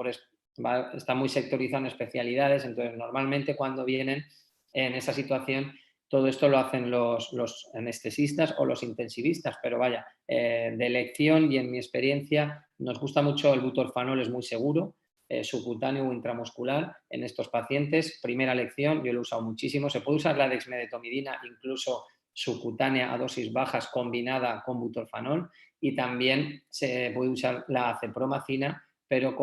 Speaker 3: está muy sectorizado en especialidades, entonces normalmente cuando vienen en esa situación todo esto lo hacen los anestesistas o los intensivistas, pero vaya, de elección y en mi experiencia nos gusta mucho el butorfanol, es muy seguro. Subcutáneo o intramuscular en estos pacientes. Primera lección, yo lo he usado muchísimo. Se puede usar la dexmedetomidina incluso subcutánea a dosis bajas combinada con butorfanol y también se puede usar la acepromacina, pero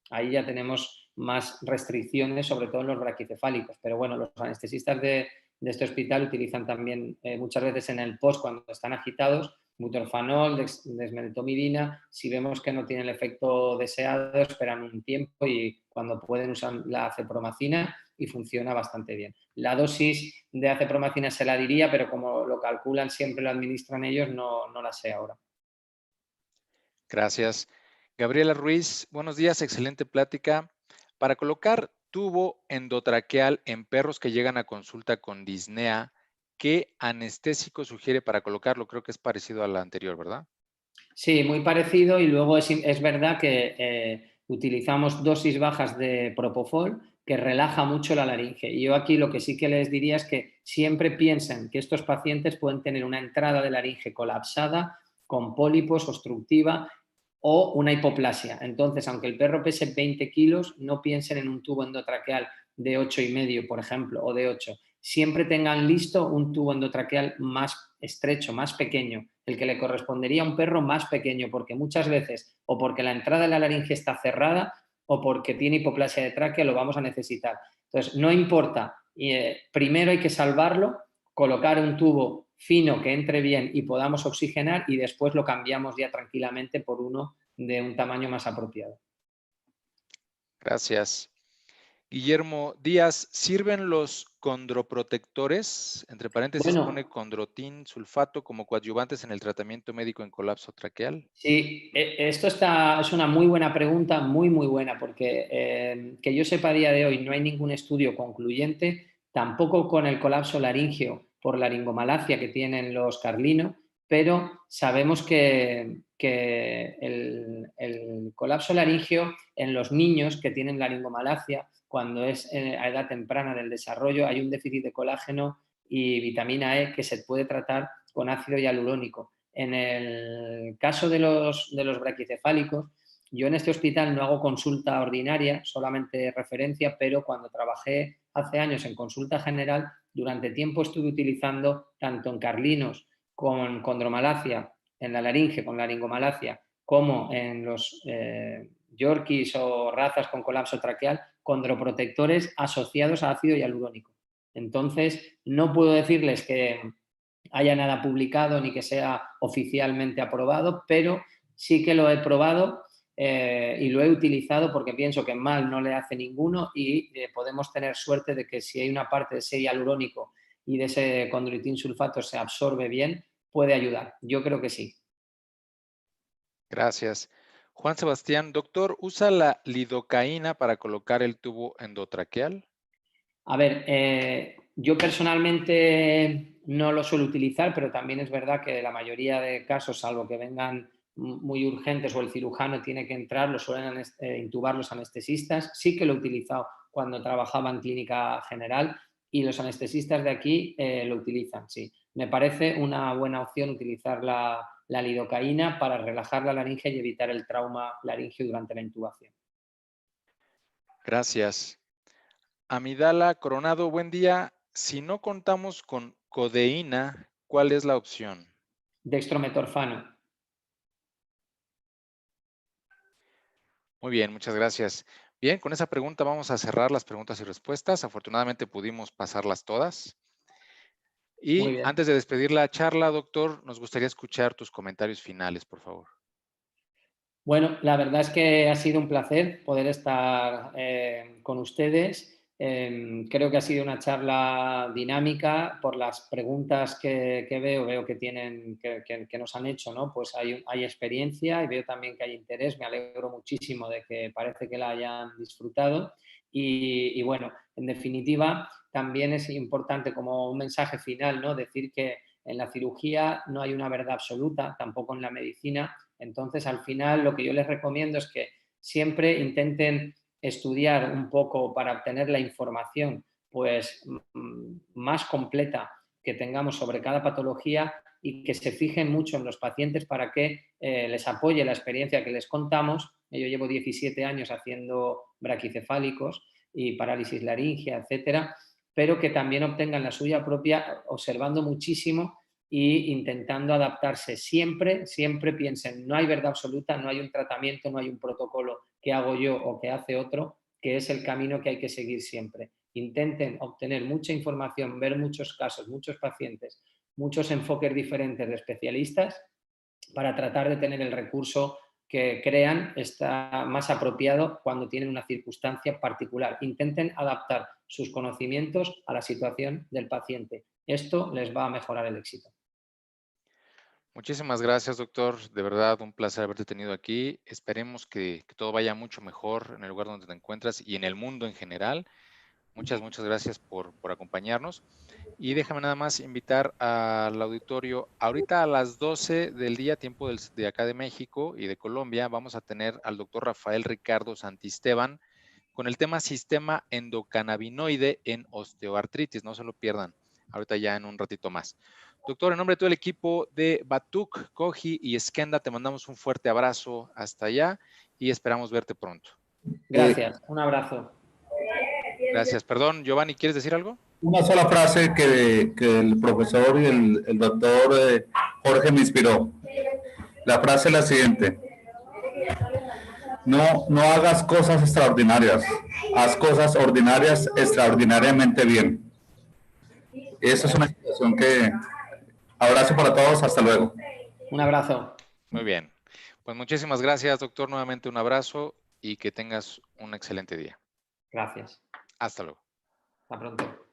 Speaker 3: ahí ya tenemos más restricciones, sobre todo en los braquicefálicos. Pero bueno, los anestesistas de este hospital utilizan también muchas veces en el post cuando están agitados butorfanol, desmedetomidina. Si vemos que no tiene el efecto deseado, esperan un tiempo y cuando pueden usan la acepromacina y funciona bastante bien. La dosis de acepromacina se la diría, pero como lo calculan, siempre lo administran ellos, no la sé ahora.
Speaker 1: Gracias. Gabriela Ruiz, buenos días, excelente plática. Para colocar tubo endotraqueal en perros que llegan a consulta con disnea, ¿qué anestésico sugiere para colocarlo? Creo que es parecido a la anterior, ¿verdad?
Speaker 3: Sí, muy parecido y luego es verdad que utilizamos dosis bajas de propofol, que relaja mucho la laringe. Y yo aquí lo que sí que les diría es que siempre piensen que estos pacientes pueden tener una entrada de laringe colapsada, con pólipos, obstructiva o una hipoplasia. Entonces, aunque el perro pese 20 kilos, no piensen en un tubo endotraqueal de 8,5, por ejemplo, o de 8. Siempre tengan listo un tubo endotraqueal más estrecho, más pequeño, el que le correspondería a un perro más pequeño, porque muchas veces, o porque la entrada de la laringe está cerrada, o porque tiene hipoplasia de tráquea, lo vamos a necesitar. Entonces, no importa, primero hay que salvarlo, colocar un tubo fino que entre bien y podamos oxigenar, y después lo cambiamos ya tranquilamente por uno de un tamaño más apropiado.
Speaker 1: Gracias. Guillermo Díaz, ¿sirven los condroprotectores? Entre paréntesis
Speaker 3: Bueno,
Speaker 1: pone condrotin sulfato como coadyuvantes en el tratamiento médico en colapso traqueal.
Speaker 3: sí, esto es una muy buena pregunta, muy, muy buena, porque que yo sepa a día de hoy no hay ningún estudio concluyente, tampoco con el colapso laringeo por laringomalacia que tienen los carlinos, pero sabemos que el colapso laringeo en los niños que tienen laringomalacia, cuando es a edad temprana del desarrollo, hay un déficit de colágeno y vitamina E que se puede tratar con ácido hialurónico. En el caso de los braquicefálicos, yo en este hospital no hago consulta ordinaria, solamente referencia, pero cuando trabajé hace años en consulta general, durante tiempo estuve utilizando tanto en carlinos con condromalacia, en la laringe con laringomalacia, como en los yorkies o razas con colapso traqueal, condroprotectores asociados a ácido hialurónico. Entonces, no puedo decirles que haya nada publicado ni que sea oficialmente aprobado, pero sí que lo he probado y lo he utilizado porque pienso que mal no le hace ninguno y podemos tener suerte de que si hay una parte de ese hialurónico y de ese condroitin sulfato se absorbe bien, puede ayudar. Yo creo que sí.
Speaker 1: Gracias. Juan Sebastián, doctor, ¿usa la lidocaína para colocar el tubo endotraqueal?
Speaker 3: A ver, yo personalmente no lo suelo utilizar, pero también es verdad que la mayoría de casos, salvo que vengan muy urgentes o el cirujano tiene que entrar, lo suelen intubar los anestesistas. Sí que lo he utilizado cuando trabajaba en clínica general y los anestesistas de aquí lo utilizan, sí. Me parece una buena opción utilizar la lidocaína para relajar la laringe y evitar el trauma laringeo durante la intubación.
Speaker 1: Gracias. Amidala Coronado, buen día. Si no contamos con codeína, ¿cuál es la opción?
Speaker 3: Dextrometorfano.
Speaker 1: Muy bien, muchas gracias. Bien, con esa pregunta vamos a cerrar las preguntas y respuestas. Afortunadamente pudimos pasarlas todas.
Speaker 3: Muy
Speaker 1: Y
Speaker 3: bien.
Speaker 1: antes de despedir la charla, doctor, nos gustaría escuchar tus comentarios finales, por favor.
Speaker 3: Bueno, la verdad es que ha sido un placer poder estar con ustedes. Creo que ha sido una charla dinámica por las preguntas que veo que tienen, que nos han hecho, ¿no? Pues hay experiencia y veo también que hay interés. Me alegro muchísimo de que parece que la hayan disfrutado. Y bueno, en definitiva, también es importante como un mensaje final, ¿no? Decir que en la cirugía no hay una verdad absoluta, tampoco en la medicina. Entonces, al final, lo que yo les recomiendo es que siempre intenten estudiar un poco para obtener la información pues, más completa que tengamos sobre cada patología y que se fijen mucho en los pacientes para que les apoye la experiencia que les contamos. Yo llevo 17 años haciendo braquicefálicos y parálisis laringea, etcétera, pero que también obtengan la suya propia observando muchísimo e intentando adaptarse. Siempre, siempre piensen, no hay verdad absoluta, no hay un tratamiento, no hay un protocolo que hago yo o que hace otro, que es el camino que hay que seguir siempre. Intenten obtener mucha información, ver muchos casos, muchos pacientes, muchos enfoques diferentes de especialistas para tratar de tener el recurso que crean está más apropiado cuando tienen una circunstancia particular. Intenten adaptar sus conocimientos a la situación del paciente. Esto les va a mejorar el éxito.
Speaker 1: Muchísimas gracias, doctor. De verdad, un placer haberte tenido aquí. Esperemos que todo vaya mucho mejor en el lugar donde te encuentras y en el mundo en general. Muchas gracias por acompañarnos. Y déjame nada más invitar al auditorio. Ahorita a las 12 del día, tiempo de acá de México y de Colombia, vamos a tener al doctor Rafael Ricardo Santisteban con el tema sistema endocannabinoide en osteoartritis. No se lo pierdan, ahorita ya en un ratito más. Doctor, en nombre de todo el equipo de Batuk, Koji y Skenda, te mandamos un fuerte abrazo hasta allá y esperamos verte pronto.
Speaker 3: Gracias, un abrazo.
Speaker 1: Gracias. Perdón, Giovanni, ¿quieres decir algo?
Speaker 2: Una sola frase que el profesor y el doctor Jorge me inspiró. La frase es la siguiente. No hagas cosas extraordinarias, haz cosas ordinarias extraordinariamente bien. Esa es una situación que... Abrazo para todos, hasta luego.
Speaker 3: Un abrazo.
Speaker 1: Muy bien. Pues muchísimas gracias, doctor. Nuevamente un abrazo y que tengas un excelente día.
Speaker 3: Gracias.
Speaker 1: Hasta luego.
Speaker 3: Hasta pronto.